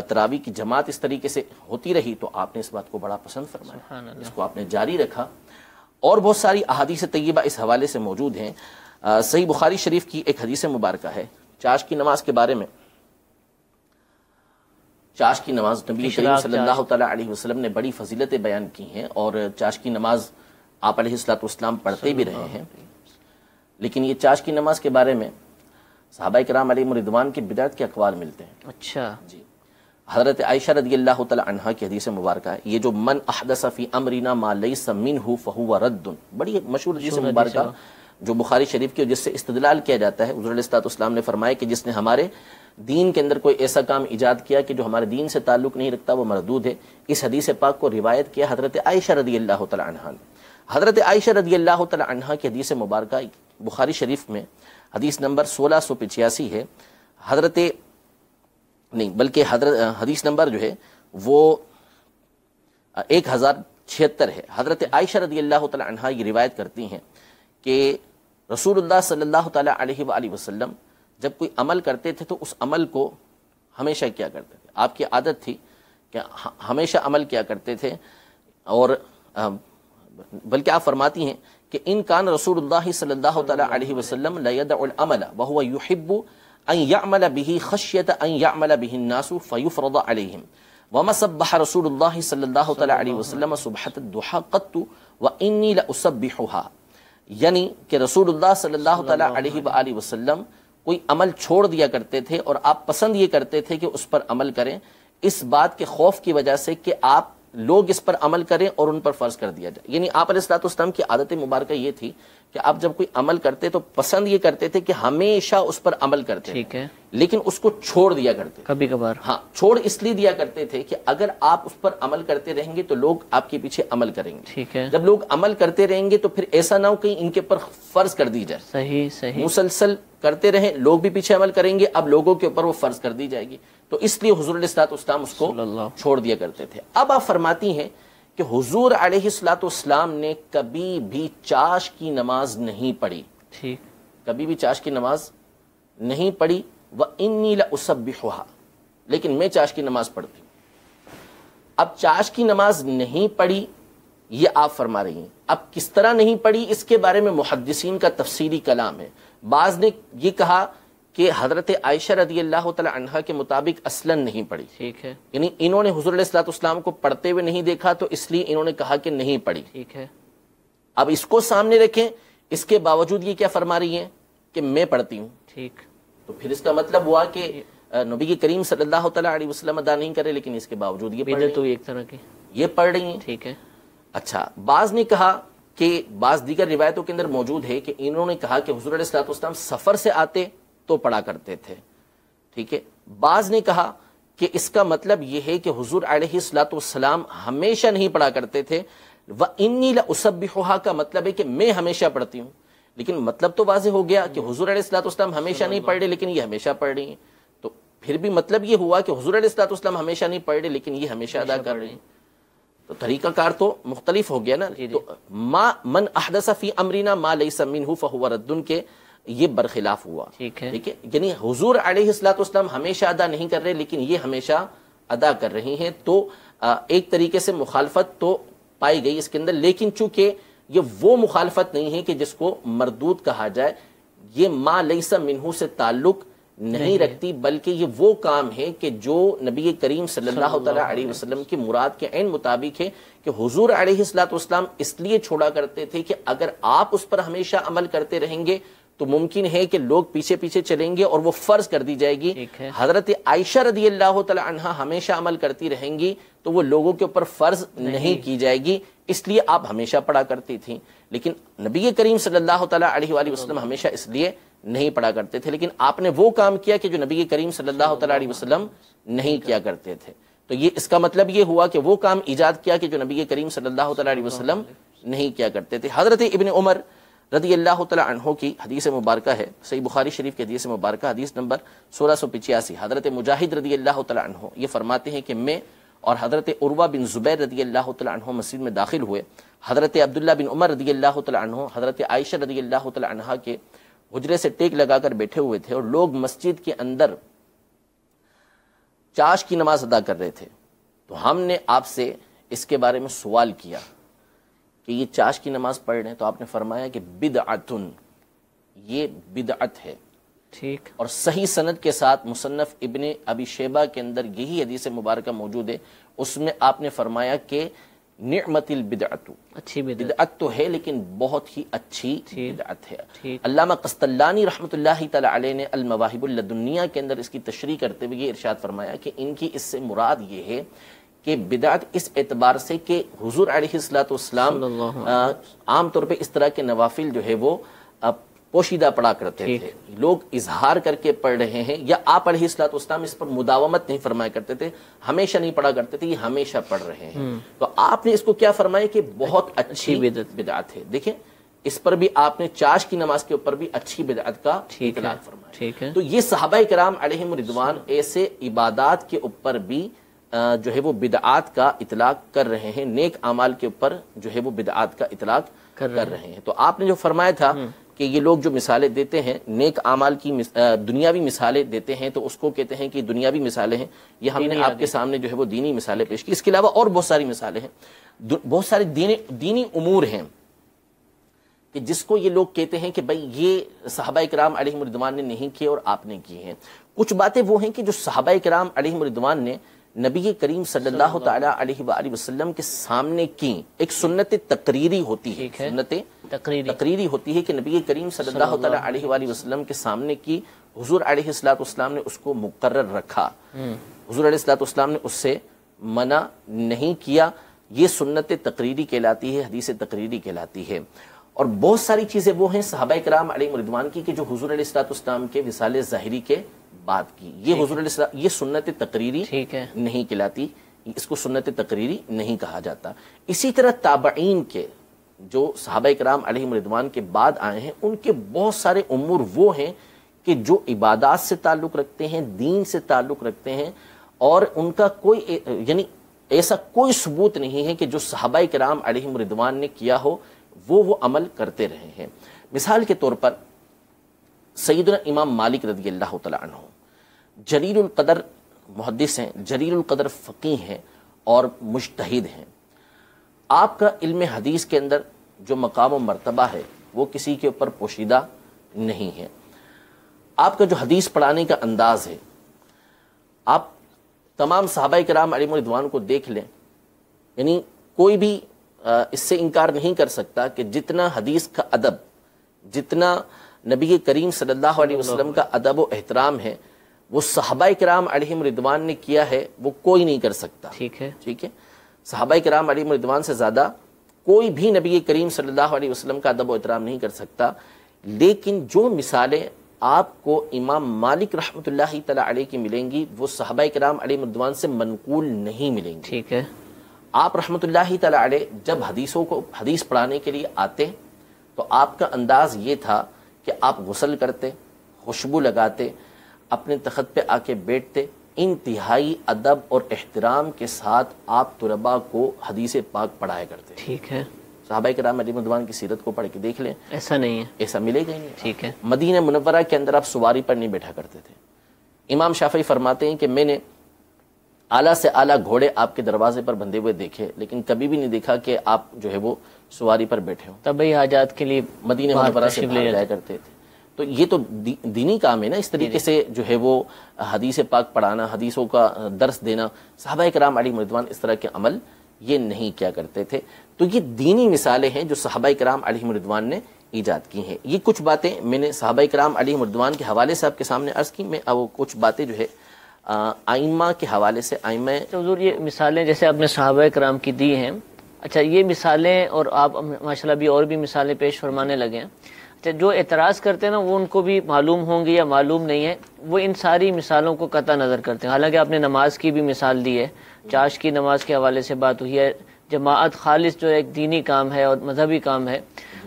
تراویح کی جماعت اس طریقے سے ہوتی رہی, تو آپ نے اس بات کو بڑا پسند فرمایا, اس کو آپ نے جاری رکھا. اور بہت ساری احادیث طیبہ اس حوالے سے موجود ہیں. صحیح بخاری شریف کی ایک حدیث مبارکہ ہے چاش کی نماز کے بارے میں. چاش کی نماز نبی کریم صلی اللہ تعالی علیہ وسلم نے بڑی فضیلتیں بیان کی ہیں, اور چاش کی نماز آپ علیہ الصلوۃ والسلام پڑھتے بھی رہے ہیں. لیکن یہ چاش کی نماز کے بارے میں صحابہ کرام علیہم رضوان کی بدعت کے اقوال ملتے ہیں. اچھا جی. حضرت عائشہ رضی اللہ تعالی عنہا کی حدیث مبارکہ ہے, یہ جو من احدث فی امرنا ما لیس منہ فہو رد, بڑی مشہور حدیث مبارکہ جو بخاری شریف کی, جس سے استدلال کیا جاتا ہے. حضور علیہ الصلوۃ والسلام نے فرمایا کہ جس نے ہمارے دین کے اندر کوئی ایسا کام ایجاد کیا کہ جو ہمارے دین سے تعلق نہیں رکھتا, وہ مردود ہے. اس حدیث پاک کو روایت کیا حضرت عائشہ رضی اللہ تعالی عنہا نے. حضرت عائشہ رضی اللہ تعالی عنہا کی حدیث مبارکہ بخاری شریف میں حدیث نمبر 1685 ہے. حضرت نہیں بلکہ حدیث نمبر جو ہے وہ 1076 ہے. حضرت عائشہ رضی اللہ تعالی عنہا یہ روایت کرتی ہیں کہ رسول اللہ صلی اللہ تعالی علیہ وآلہ وسلم جب کوئی عمل کرتے تھے تو اس عمل کو ہمیشہ کیا کرتے تھے. آپ کی عادت تھی کہ ہمیشہ عمل کیا کرتے تھے, اور بلکہ آپ فرماتی ہیں کہ ان کان رسول اللہ صلی اللہ تعالی علیہ وسلم لا يدع العمل وهو يحب ان يعمل به خشية ان يعمل به الناس فيفرض عليهم وما سبح رسول الله صلی اللہ تعالی علیہ وسلم سبحة الضحى قط واني لاسبحها. یعنی کہ رسول اللہ صلی اللہ تعالی علیہ وآلہ وسلم کوئی عمل چھوڑ دیا کرتے تھے اور آپ پسند یہ کرتے تھے کہ اس پر عمل کریں, اس بات کے خوف کی وجہ سے کہ آپ لوگ اس پر عمل کریں اور ان پر فرض کر دیا جائے. یعنی آپ علیہ الصلوۃ والسلام کی عادت مبارکہ یہ تھی کہ آپ جب کوئی عمل کرتے تو پسند یہ کرتے تھے کہ ہمیشہ اس پر عمل کرتے, ٹھیک ہے, لیکن اس کو چھوڑ دیا کرتے کبھی کبھار. ہاں, چھوڑ اس لیے دیا کرتے تھے کہ اگر آپ اس پر عمل کرتے رہیں گے تو لوگ آپ کے پیچھے عمل کریں گے. ٹھیک ہے. جب لوگ عمل کرتے رہیں گے تو پھر ایسا نہ ہو کہ ان کے پر فرض کر دی جائے. صحیح صحیح. مسلسل کرتے رہیں, لوگ بھی پیچھے عمل کریں گے, اب لوگوں کے اوپر وہ فرض کر دی جائے گی, تو اس لیے حضور علیہ الصلوۃ والسلام اس کو چھوڑ دیا کرتے تھے. اب آپ فرماتی ہیں کہ حضور علیہ الصلوۃ والسلام نے کبھی بھی چاش کی نماز نہیں پڑھی. ٹھیک. کبھی بھی چاش کی نماز نہیں پڑھی وَإِنِّي لَأُسَبِّحُهَا، لیکن میں چاش کی نماز پڑھتی ہوں۔ اب چاش کی نماز نہیں پڑھی یہ آپ فرما رہی ہیں، اب کس طرح نہیں پڑھی اس کے بارے میں محدثین کا تفصیلی کلام ہے۔ بعض نے یہ کہا کہ حضرت عائشہ رضی اللہ تعالی عنہا کے مطابق اصلاً نہیں پڑھی، ٹھیک ہے، یعنی انہوں نے حضور علیہ الصلوۃ والسلام کو پڑھتے ہوئے نہیں دیکھا تو اس لیے انہوں نے کہا کہ نہیں پڑھی، ٹھیک ہے۔ اب اس کو سامنے رکھیں، اس کے باوجود یہ کیا فرما رہی ہیں کہ میں پڑھتی ہوں، ٹھیک، تو پھر اس کا مطلب ہوا کہ نبی کریم صلی اللہ تعالی علیہ وسلم ادا نہیں کرے، لیکن اس کے باوجود یہ پڑھ رہی بدعت ہوئی ایک طرح کی، ہیں، یہ پڑھ رہی ہیں۔ ٹھیک ہے، اچھا، بعض نے کہا کہ بعض دیگر روایتوں کے اندر موجود ہے کہ انہوں نے کہا کہ حضور علیہ الصلوۃ والسلام سفر سے آتے تو پڑھا کرتے تھے، ٹھیک ہے۔ بعض نے کہا کہ اس کا مطلب یہ ہے کہ حضور علیہ الصلوۃ والسلام ہمیشہ نہیں پڑھا کرتے تھے، وَإِنِّي لَأُسَبِّحُهَا کا مطلب ہے کہ میں ہمیشہ پڑھتی ہوں، لیکن مطلب تو واضح ہو گیا کہ حضور علیہ الصلوۃ والسلام ہمیشہ نہیں پڑھ رہے لیکن یہ ہمیشہ پڑھ رہی ہیں، تو پھر بھی مطلب یہ ہوا کہ حضور علیہ الصلوۃ والسلام ہمیشہ نہیں پڑھ رہے لیکن یہ ہمیشہ ادا کر رہی ہیں، تو طریقہ کار تو مختلف ہو گیا نا۔ تو ما من احدث فی امرنا ما لیس منہ فہو رد کے یہ برخلاف ہوا، ٹھیک ہے، ٹھیک ہے، یعنی حضور علیہ الصلوۃ والسلام ہمیشہ ادا نہیں کر رہے لیکن یہ ہمیشہ ادا کر رہی ہیں، تو ایک طریقے سے مخالفت تو پائی گئی اس کے اندر، لیکن چونکہ یہ وہ مخالفت نہیں ہے کہ جس کو مردود کہا جائے، یہ ما لیس منہ سے تعلق نہیں رکھتی، بلکہ یہ وہ کام ہے کہ جو نبی کریم صلی اللہ تعالی علیہ وسلم کی مراد کے عین مطابق ہے، کہ حضور علیہ الصلوۃ والسلام اس لیے چھوڑا کرتے تھے کہ اگر آپ اس پر ہمیشہ عمل کرتے رہیں گے تو ممکن ہے کہ لوگ پیچھے پیچھے چلیں گے اور وہ فرض کر دی جائے گی۔ حضرت عائشہ رضی اللہ تعالی عنہا ہمیشہ عمل کرتی رہیں گی تو وہ لوگوں کے اوپر فرض نہیں کی جائے گی، اس لیے آپ ہمیشہ پڑھا کرتی تھیں، لیکن نبی کریم صلی اللہ تعالی علیہ وآلہ وسلم ہمیشہ اس لیے نہیں پڑھا کرتے تھے، لیکن آپ نے وہ کام کیا کہ جو نبی کریم صلی اللہ تعالی علیہ وسلم نہیں کیا کرتے تھے، تو یہ اس کا مطلب یہ ہوا کہ وہ کام ایجاد کیا کہ جو نبی کریم صلی اللہ تعالی علیہ وسلم نہیں کیا کرتے تھے۔ حضرت ابن عمر رضی اللہ تعالی عنہ کی حدیث مبارکہ ہے، صحیح بخاری شریف کی حدیث مبارکہ، حدیث نمبر 1685، حضرت مجاہد رضی اللہ تعالی عنہ یہ فرماتے ہیں کہ میں اور حضرت عروہ بن زبیر رضی اللہ تعالی عنہ مسجد میں داخل ہوئے، حضرت عبداللہ بن عمر رضی اللہ تعالی عنہ حضرت عائشہ رضی اللہ تعالی عنہ کے حجرے سے ٹیک لگا کر بیٹھے ہوئے تھے، اور لوگ مسجد کے اندر چاش کی نماز ادا کر رہے تھے، تو ہم نے آپ سے اس کے بارے میں سوال کیا کہ یہ چاش کی نماز پڑھ رہے ہیں، تو آپ نے فرمایا کہ بدعتن، یہ بدعت ہے، ٹھیک، اور صحیح سند کے ساتھ مصنف ابن ابی شیبہ کے اندر یہی حدیث مبارکہ موجود ہے، اس میں آپ نے فرمایا کہ نعمت البدعت، اچھی بدعت تو ہے لیکن بہت ہی اچھی بدعت ہے۔ علامہ قسطلانی رحمۃ اللہ تعالی علیہ نے المواہب اللدنیہ کے اندر اس کی تشریح کرتے ہوئے یہ ارشاد فرمایا کہ ان کی اس سے مراد یہ ہے کہ بدعت اس اعتبار سے کہ حضور علیہ الصلوۃ والسلام عام طور پہ اس طرح کے نوافل جو ہے وہ پوشیدہ پڑھا کرتے تھے، لوگ اظہار کر کے پڑھ رہے ہیں، یا آپ علیہ الصلوۃ والسلام اس پر مداومت نہیں فرمایا کرتے تھے، ہمیشہ نہیں پڑھا کرتے تھے، یہ ہمیشہ پڑھ رہے ہیں، تو آپ نے اس کو کیا فرمایا کہ بہت اچھی بدعت ہے۔ دیکھیں اس پر بھی آپ نے چاش کی نماز کے اوپر بھی اچھی بدعت کا اطلاق فرمایا، تو یہ صحابہ کرام علیہم رضوان ایسے عبادات کے اوپر بھی جو ہے وہ بدعات کا اطلاق کر رہے ہیں، نیک اعمال کے اوپر جو ہے وہ بدعات کا اطلاق کر رہے ہیں۔ تو آپ نے جو فرمایا تھا کہ یہ لوگ جو مثالیں دیتے ہیں نیک اعمال کی دنیاوی مثالیں دیتے ہیں تو اس کو کہتے ہیں کہ دنیاوی مثالیں ہیں، یہ ہم نے آپ کے سامنے جو ہے وہ دینی مثالیں پیش کی، اس کے علاوہ اور بہت ساری مثالیں ہیں، بہت سارے دینی امور ہیں کہ جس کو یہ لوگ کہتے ہیں کہ بھائی یہ صحابہ کرام علیہم رضوان نے نہیں کیے اور آپ نے کی ہیں۔ کچھ باتیں وہ ہیں کہ جو صحابہ کرام علیہم رضوان نے نبی کریم صلی اللہ تعالی علیہ وآلہ وسلم کے سامنے کی، ایک سنت تقریری ہوتی ہے، سنت تقریری ہوتی ہے کہ نبی کریم صلی اللہ تعالی علیہ وآلہ وسلم کے سامنے کی، حضور علیہ الصلوۃ والسلام نے اس کو مقرر رکھا، حضور علیہ الصلوۃ والسلام نے اس سے منع نہیں کیا، یہ سنت تقریری کہلاتی ہے، حدیث تقریری کہلاتی ہے۔ اور بہت ساری چیزیں وہ ہیں صحابہ کرام علیہ رضوان کی کہ جو حضور علیہ الصلوۃ والسلام کے وصال ظاہری کے بعد کی، یہ حضور علیہ السلام یہ سنت تقریری نہیں کہلاتی، اس کو سنت تقریری نہیں کہا جاتا۔ اسی طرح تابعین کے جو صحابہ کرام علیہ رضوان کے بعد آئے ہیں، ان کے بہت سارے امور وہ ہیں کہ جو عبادات سے تعلق رکھتے ہیں، دین سے تعلق رکھتے ہیں، اور ان کا کوئی یعنی ایسا کوئی ثبوت نہیں ہے کہ جو صحابہ کرام علیہ رضوان نے کیا ہو وہ عمل کرتے رہے ہیں۔ مثال کے طور پر سیدنا امام مالک رضی اللہ تعالیٰ عنہ جلیل القدر محدث ہیں، جلیل القدر فقیہ ہیں اور مجتہد ہیں. آپ کا علم حدیث کے اندر جو مقام و مرتبہ ہے وہ کسی کے اوپر پوشیدہ نہیں ہے. آپ کا جو حدیث پڑھانے کا انداز ہے، آپ تمام صحابہ کرام علیہم رضوان کو دیکھ لیں، یعنی کوئی بھی اس سے انکار نہیں کر سکتا کہ جتنا حدیث کا ادب، جتنا نبی کریم صلی اللہ علیہ وسلم کا ادب و احترام ہے وہ صحابہ کرام علیہم رضوان نے کیا ہے وہ کوئی نہیں کر سکتا. ٹھیک ہے، صحابہ کرام علیہم رضوان سے زیادہ کوئی بھی نبی کریم صلی اللہ علیہ وسلم کا ادب و احترام نہیں کر سکتا. لیکن جو مثالیں آپ کو امام مالک رحمۃ اللہ تعالی علیہ کی ملیں گی وہ صحابہ کرام علیہم رضوان سے منقول نہیں ملیں گی. ٹھیک ہے، آپ رحمۃ اللہ تعالی علیہ جب حدیث پڑھانے کے لیے آتے تو آپ کا انداز یہ تھا کہ آپ غسل کرتے، خوشبو لگاتے، اپنے تخت پہ آ کے بیٹھتے، انتہائی ادب اور احترام کے ساتھ آپ طلباء کو حدیث پاک پڑھایا کرتے. ٹھیک ہے، صحابہ کرام علیہ رضوان کی سیرت کو پڑھ کے دیکھ لیں، ایسا نہیں ہے، ایسا ملے گا ہی نہیں. ٹھیک ہے، مدینہ منورہ کے اندر آپ سواری پر نہیں بیٹھا کرتے تھے. امام شافعی فرماتے ہیں کہ میں نے اعلیٰ سے اعلیٰ گھوڑے آپ کے دروازے پر بندھے ہوئے دیکھے لیکن کبھی بھی نہیں دیکھا کہ آپ جو ہے وہ سواری پر بیٹھے ہوں. طبعی حاجات کے لیے مدینہ منورہ سے باہر جایا کرتے تھے. تو یہ تو دینی کام ہے نا. اس طریقے سے جو ہے وہ حدیث پاک پڑھانا، حدیثوں کا درس دینا، صحابہ کرام علیہم رضوان اس طرح کے عمل یہ نہیں کیا کرتے تھے. تو یہ دینی مثالیں ہیں جو صحابہ کرام علیہم رضوان نے ایجاد کی ہیں. یہ کچھ باتیں میں نے صحابہ کرام علیہم رضوان کے حوالے سے آپ کے سامنے عرض کی. میں اب کچھ باتیں جو ہے ائمہ کے حوالے سے ائمہ حضور یہ مثالیں جیسے آپ نے صحابہ کرام کی دی ہیں، اچھا یہ مثالیں اور آپ ماشاءاللہ بھی اور بھی مثالیں پیش فرمانے لگے ہیں. اچھا جو اعتراض کرتے ہیں نا وہ ان کو بھی معلوم ہوں گی یا معلوم نہیں ہے، وہ ان ساری مثالوں کو قطع نظر کرتے ہیں. حالانکہ آپ نے نماز کی بھی مثال دی ہے، چاش کی نماز کے حوالے سے بات ہوئی ہے، جماعت خالص جو ایک دینی کام ہے اور مذہبی کام ہے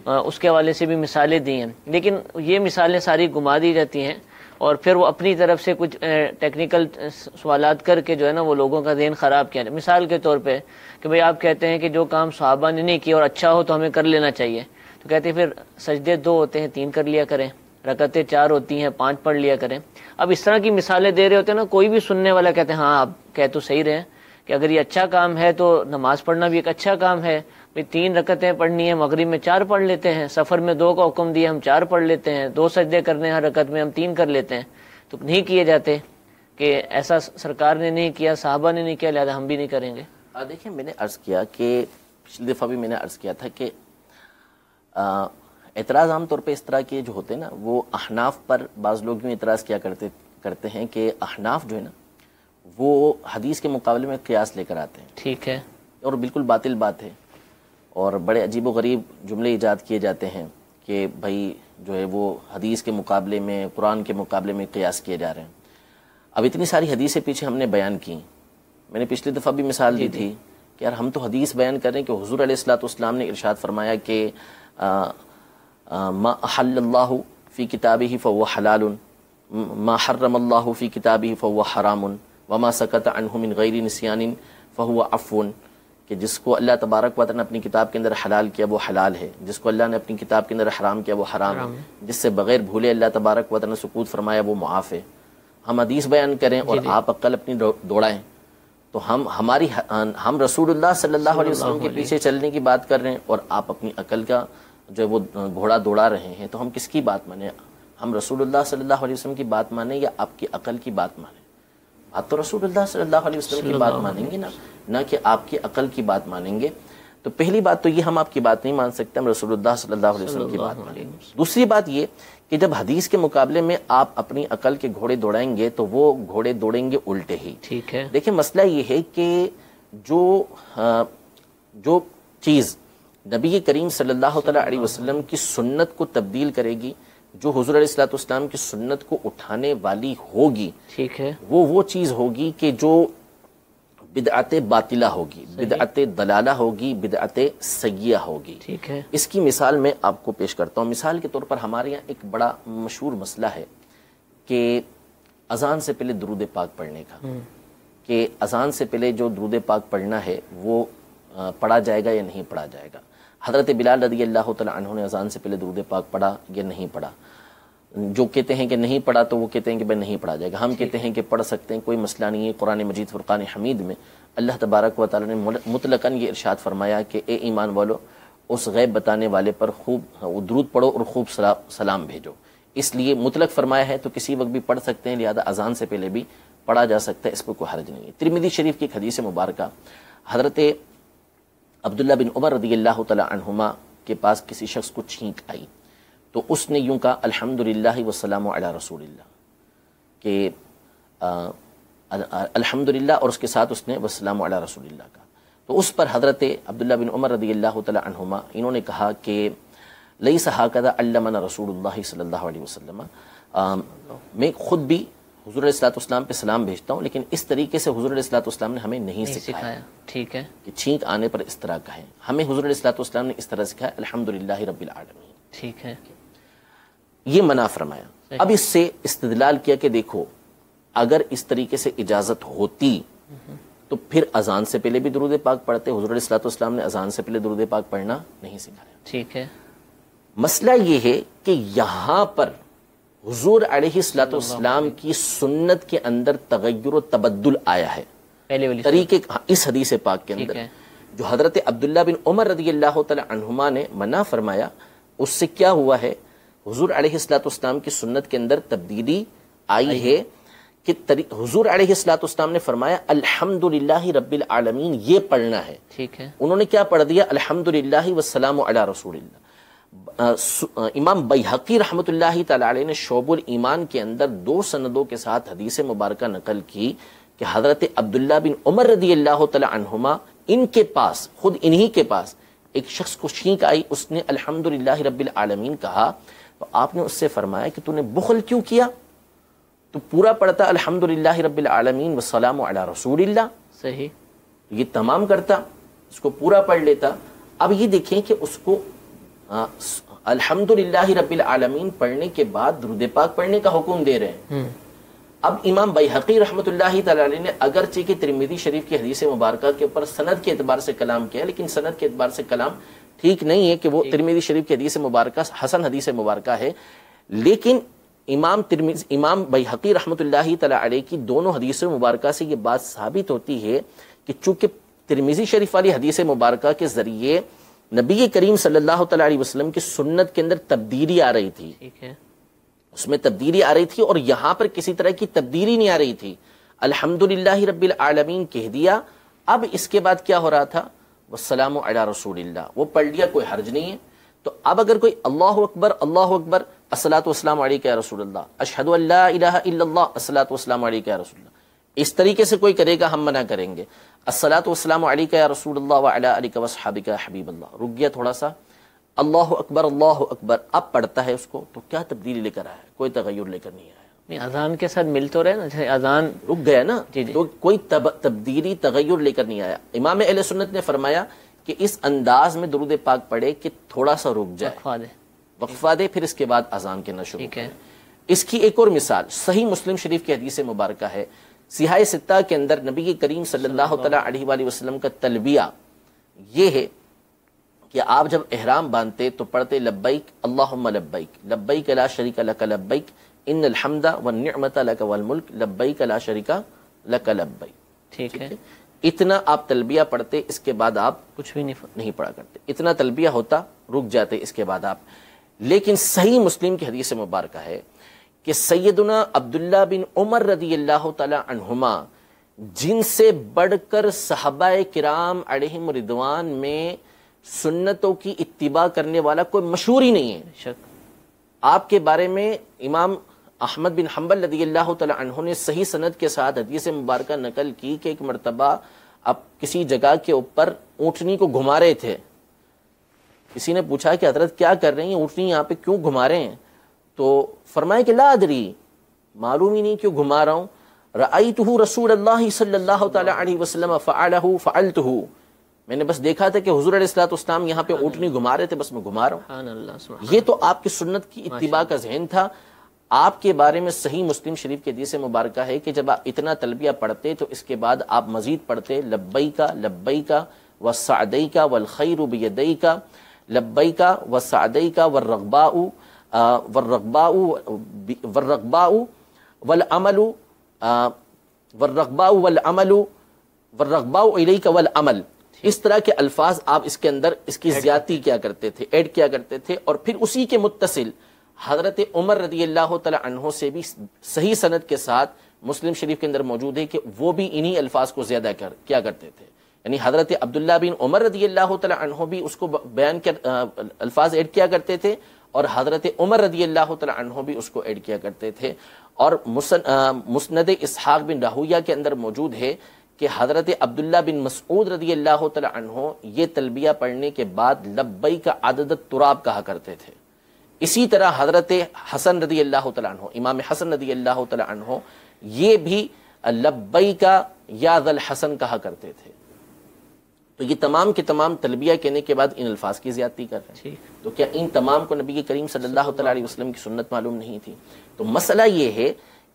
اس کے حوالے سے بھی مثالیں دی ہیں. لیکن یہ مثالیں ساری گما دی جاتی ہیں اور پھر وہ اپنی طرف سے کچھ ٹیکنیکل سوالات کر کے جو ہے نا وہ لوگوں کا ذہن خراب کیا. مثال کے طور پہ کہ بھئی آپ کہتے ہیں کہ جو کام صحابہ نے نہیں کیا اور اچھا ہو تو ہمیں کر لینا چاہیے، تو کہتے ہیں پھر سجدے 2 ہوتے ہیں 3 کر لیا کریں، رکعتیں 4 ہوتی ہیں 5 پڑھ لیا کریں. اب اس طرح کی مثالیں دے رہے ہوتے ہیں نا، کوئی بھی سننے والا کہتے ہیں ہاں آپ کہہ تو صحیح رہے کہ اگر یہ اچھا کام ہے تو نماز پڑھنا بھی ایک اچھا کام ہے. 3 رکعتیں پڑھنی ہیں، مغرب میں 4 پڑھ لیتے ہیں، سفر میں 2 کا حکم دیا ہم 4 پڑھ لیتے ہیں، 2 سجدے کرنے ہر رکعت میں ہم 3 کر لیتے ہیں. تو نہیں کیے جاتے کہ ایسا سرکار نے نہیں کیا، صحابہ نے نہیں کیا، لہذا ہم بھی نہیں کریں گے. دیکھیں میں نے عرض کیا کہ پچھلی دفعہ بھی میں نے عرض کیا تھا کہ اعتراض عام طور پہ اس طرح کے جو ہوتے ہیں نا وہ احناف پر بعض لوگ یوں اعتراض کیا کرتے ہیں کہ احناف جو ہے نا وہ حدیث کے مقابلے میں قیاس لے کر آتے ہیں. ٹھیک ہے، اور بالکل باطل بات ہے اور بڑے عجیب و غریب جملے ایجاد کیے جاتے ہیں کہ بھائی جو ہے وہ حدیث کے مقابلے میں، قرآن کے مقابلے میں قیاس کیے جا رہے ہیں. اب اتنی ساری حدیثیں پیچھے ہم نے بیان کی. میں نے پچھلی دفعہ بھی مثال دی تھی کہ یار ہم تو حدیث بیان کر رہے ہیں کہ حضور علیہ الصلوۃ والسلام نے ارشاد فرمایا کہ ما احل اللہ فی کتابہ فہو حلال ما حرم اللہ فی کتابہ فہو حرام وما سکت عنہ من غیر نسیان فہو عفو، کہ جس کو اللہ تبارک و تعالیٰ نے اپنی کتاب کے اندر حلال کیا وہ حلال ہے، جس کو اللہ نے اپنی کتاب کے اندر حرام کیا وہ حرام ہے، جس سے بغیر بھولے اللہ تبارک و تعالیٰ نے سکوت فرمایا وہ معاف ہے. ہم حدیث بیان کریں اور آپ عقل اپنی دوڑائیں تو ہم رسول اللہ صلی اللہ علیہ وسلم کے پیچھے چلنے کی بات کر رہے ہیں اور آپ اپنی عقل کا جو ہے وہ گھوڑا دوڑا رہے ہیں. تو ہم کس کی بات مانیں؟ ہم رسول اللہ صلی اللہ علیہ وسلم کی بات مانیں یا آپ کی عقل کی بات مانیں؟ آپ تو رسول اللہ صلی اللہ علیہ وسلم کی بات مانیں گے نہ کہ آپ کی عقل کی بات مانیں گے. تو پہلی بات تو یہ ہم آپ کی بات نہیں مان سکتے، ہم رسول اللہ صلی اللہ علیہ وسلم کی بات مانیں گے. دوسری بات یہ کہ جب حدیث کے مقابلے میں آپ اپنی عقل کے گھوڑے دوڑائیں گے تو وہ گھوڑے دوڑیں گے الٹے ہی. ٹھیک ہے، دیکھیں مسئلہ یہ ہے کہ جو چیز نبی کریم صلی اللہ تعالیٰ علیہ وسلم کی سنت کو تبدیل کرے گی، جو حضور علیہ الصلوۃ والسلام کی سنت کو اٹھانے والی ہوگی، ٹھیک ہے، وہ چیز ہوگی کہ جو بدعت باطلہ ہوگی، بدعت دلالہ ہوگی، بدعت سیئہ ہوگی. ٹھیک ہے، اس کی مثال میں آپ کو پیش کرتا ہوں. مثال کے طور پر ہمارے یہاں ایک بڑا مشہور مسئلہ ہے کہ اذان سے پہلے درود پاک پڑھنے کا، کہ اذان سے پہلے جو درود پاک پڑھنا ہے وہ پڑھا جائے گا یا نہیں پڑھا جائے گا. حضرت بلال رضی اللہ تعالیٰ عنہ نے اذان سے پہلے درود پاک پڑھا یا نہیں پڑھا؟ جو کہتے ہیں کہ نہیں پڑھا تو وہ کہتے ہیں کہ بھائی نہیں پڑھا جائے گا. ہم کہتے ہیں کہ پڑھ سکتے ہیں, کوئی مسئلہ نہیں ہے. قرآن مجید فرقان حمید میں اللہ تبارک و تعالیٰ نے مطلقاً یہ ارشاد فرمایا کہ اے ایمان والو اس غیب بتانے والے پر خوب درود پڑھو اور خوب سلام بھیجو. اس لیے مطلق فرمایا ہے تو کسی وقت بھی پڑھ سکتے ہیں, لہذا اذان سے پہلے بھی پڑھا جا سکتا ہے, اس پر کوئی حرج نہیں ہے. ترمذی شریف کی ایک حدیث مبارکہ, حضرت عبداللہ بن عمر رضی اللہ تعالی عنہما کے پاس کسی شخص کو چھینک آئی تو اس نے یوں کہا الحمدللہ والسلام علی رسول اللہ, کہ الحمدللہ اور اس کے ساتھ اس نے والسلام علی رسول اللہ کہا. تو اس پر حضرت عبداللہ بن عمر رضی اللہ تعالی عنہما انہوں نے کہا کہ لیس ہکذا علمنا رسول اللہ صلی اللہ علیہ وسلم, میں خود بھی حضور علیہ الصلوۃ والسلام پہ سلام بھیجتا ہوں لیکن اس طریقے سے حضور علیہ الصلوۃ والسلام نے ہمیں نہیں سکھایا. ٹھیک ہے, کہ چھینک آنے پر اس طرح کہیں, ہمیں حضور علیہ الصلوۃ والسلام نے اس طرح سکھایا الحمدللہ رب العالمین. ٹھیک ہے, یہ منع فرمایا. اب اس سے استدلال کیا کہ دیکھو اگر اس طریقے سے اجازت ہوتی تو پھر اذان سے پہلے بھی درود پاک پڑھتے. حضور علیہ الصلوۃ والسلام نے اذان سے پہلے درود پاک پڑھنا نہیں سکھایا. ٹھیک ہے, مسئلہ مسئلہ یہ ہے کہ یہاں پر حضور علیہ الصلوۃ والسلام کی سنت کے اندر تغیر و تبدل آیا ہے طریقے اس حدیث پاک کے اندر, جو حضرت عبداللہ بن عمر رضی اللہ تعالی عنہما نے منع فرمایا. اس سے کیا ہوا ہے, حضور علیہ الصلوۃ والسلام کی سنت کے اندر تبدیلی آئی ہے کہ حضور علیہ الصلوۃ والسلام نے فرمایا الحمدللہ رب العالمین یہ پڑھنا ہے. ٹھیک ہے, انہوں نے کیا پڑھ دیا الحمدللہ والسلام علی رسول اللہ. امام بیہقی رحمۃ اللہ تعالی علیہ نے شعب الایمان کے اندر 2 سندوں کے ساتھ حدیث مبارکہ نقل کی کہ حضرت عبداللہ بن عمر رضی اللہ تعالی عنہما ان کے پاس, خود انہی کے پاس ایک شخص کو چھینک آئی, اس نے الحمدللہ رب العالمین کہا تو آپ نے اس سے فرمایا کہ تو نے بخل کیوں کیا, تو پورا پڑھتا الحمدللہ رب العالمین والسلام علی رسول اللہ. صحیح, یہ تمام کرتا, اس کو پورا پڑھ لیتا. اب یہ دیکھیں کہ اس کو الحمدللہ رب العالمین پڑھنے کے بعد درود پاک پڑھنے کا حکم دے رہے ہیں. اب امام بیہقی رحمۃ اللہ تعالی علیہ نے اگرچہ کہ ترمذی شریف کی حدیث مبارکہ کے اوپر سند کے اعتبار سے کلام کیا, لیکن سند کے اعتبار سے کلام ٹھیک نہیں ہے کہ وہ ترمذی شریف کی حدیث مبارکہ حسن حدیث مبارکہ ہے. لیکن امام بیہقی رحمۃ اللہ تعالی علیہ کی دونوں حدیث مبارکہ سے یہ بات ثابت ہوتی ہے کہ چونکہ ترمذی شریف والی حدیث مبارکہ کے ذریعے نبی کریم صلی اللہ تعالی علیہ وسلم کی سنت کے اندر تبدیلی آ رہی تھی, ٹھیک ہے, اس میں تبدیلی آ رہی تھی, اور یہاں پر کسی طرح کی تبدیلی نہیں آ رہی تھی. الحمدللہ رب العالمین کہہ دیا, اب اس کے بعد کیا ہو رہا تھا والسلام علی رسول اللہ وہ پڑھ لیا, کوئی حرج نہیں ہے. تو اب اگر کوئی اللہ اکبر الصلاۃ والسلام علیک یا رسول اللہ, اشہد ان لا الہ الا اللہ الصلاۃ والسلام علیک یا رسول اللہ, اس طریقے سے کوئی کرے گا ہم منع کریں گے. الصلاۃ والسلام علیک یا رسول اللہ وعلی آلک واصحابک یا حبیب اللہ, رک گیا تھوڑا سا, اللہ اکبر اب پڑھتا ہے اس کو, تو کیا تبدیلی لے کر آیا ہے, کوئی تغیر لے کر نہیں آیا. اذان کے ساتھ مل تو رہے نا, جیسے اذان رک گیا نا, تو کوئی تبدیلی تغیر لے کر نہیں آیا. امام اہل سنت نے فرمایا کہ اس انداز میں درود پاک پڑھے کہ تھوڑا سا رک جائے, وقفہ دے, پھر اس کے بعد اذان کے نہ شروع کرے. اس کی ایک اور مثال صحیح مسلم شریف کی حدیث مبارکہ ہے, صحاح ستہ کے اندر نبی کریم صلی اللہ تعالی علیہ وآلہ وسلم کا تلبیہ یہ ہے کہ آپ جب احرام باندھتے تو پڑھتے لبیک اللہم لبیک, لبیک لا شریک لک لبیک, ان الحمد والنعمت لک والملک, لبیک لا شریک لک لبیک. ٹھیک ہے, اتنا آپ تلبیہ پڑھتے, اس کے بعد آپ کچھ بھی نہیں پڑھا کرتے. اتنا تلبیہ ہوتا, رک جاتے اس کے بعد آپ. لیکن صحیح مسلم کی حدیث مبارکہ ہے کہ سیدنا عبداللہ بن عمر رضی اللہ تعالی عنہما, جن سے بڑھ کر صحابہ کرام علیہم رضوان میں سنتوں کی اتباع کرنے والا کوئی مشہور ہی نہیں ہے. آپ کے بارے میں امام احمد بن حنبل رضی اللہ تعالی عنہ نے صحیح سند کے ساتھ حدیث مبارکہ نقل کی کہ ایک مرتبہ آپ کسی جگہ کے اوپر اونٹنی کو گھما رہے تھے. کسی نے پوچھا کہ حضرت کیا کر رہے ہیں, اونٹنی یہاں پہ کیوں گھما رہے ہیں؟ تو فرمایا کہ لا ادری, معلوم ہی نہیں کیوں گھما رہا ہوں. رأیتہ رسول اللہ صلی اللہ تعالی علیہ وسلم فعلہ فعلتہ, میں نے بس دیکھا تھا کہ حضور علیہ الصلوۃ والسلام یہاں پہ اونٹنی گھما رہے تھے, بس میں گھما رہا ہوں. یہ تو آپ کی سنت کی اتباع کا ذہن تھا. آپ کے بارے میں صحیح مسلم شریف کے حدیث مبارکہ ہے کہ جب آپ اتنا تلبیہ پڑھتے تو اس کے بعد آپ مزید پڑھتے لبیک لبیک وسعدیک والخیر بیدیک, لبیک وسعدیک والرغباء والرغباء والعمل الیک والعمل، اس طرح کے الفاظ آپ اس کے اندر اس کی زیادتی کیا کرتے تھے، ایڈ کیا کرتے تھے. اور پھر اسی کے متصل حضرت عمر رضی اللہ تعالی عنہ سے بھی صحیح سند کے ساتھ مسلم شریف کے اندر موجود ہے کہ وہ بھی انہی الفاظ کو زیادہ کیا کرتے تھے. یعنی حضرت عبداللہ بن عمر رضی اللہ تعالی عنہ بھی اس کو بیان کر الفاظ ایڈ کیا کرتے تھے، اور حضرت عمر رضی اللہ تعالی عنہ بھی اس کو ایڈ کیا کرتے تھے. اور مسند اسحاق بن راہویہ کے اندر موجود ہے کہ حضرت عبداللہ بن مسعود رضی اللہ تعالی عنہ یہ تلبیہ پڑھنے کے بعد لبیک عدد التراب کہا کرتے تھے. اسی طرح حضرت حسن رضی اللہ تعالی عنہ، امام حسن رضی اللہ تعالی عنہ، یہ بھی لبیک یا ذا الحسن کہا کرتے تھے. تو یہ تمام کے تمام تلبیہ کہنے کے بعد ان الفاظ کی زیادتی کر رہے ہیں. تو کیا ان تمام کو نبی کریم صلی اللہ تعالی علیہ وسلم کی سنت معلوم نہیں تھی؟ تو مسئلہ یہ ہے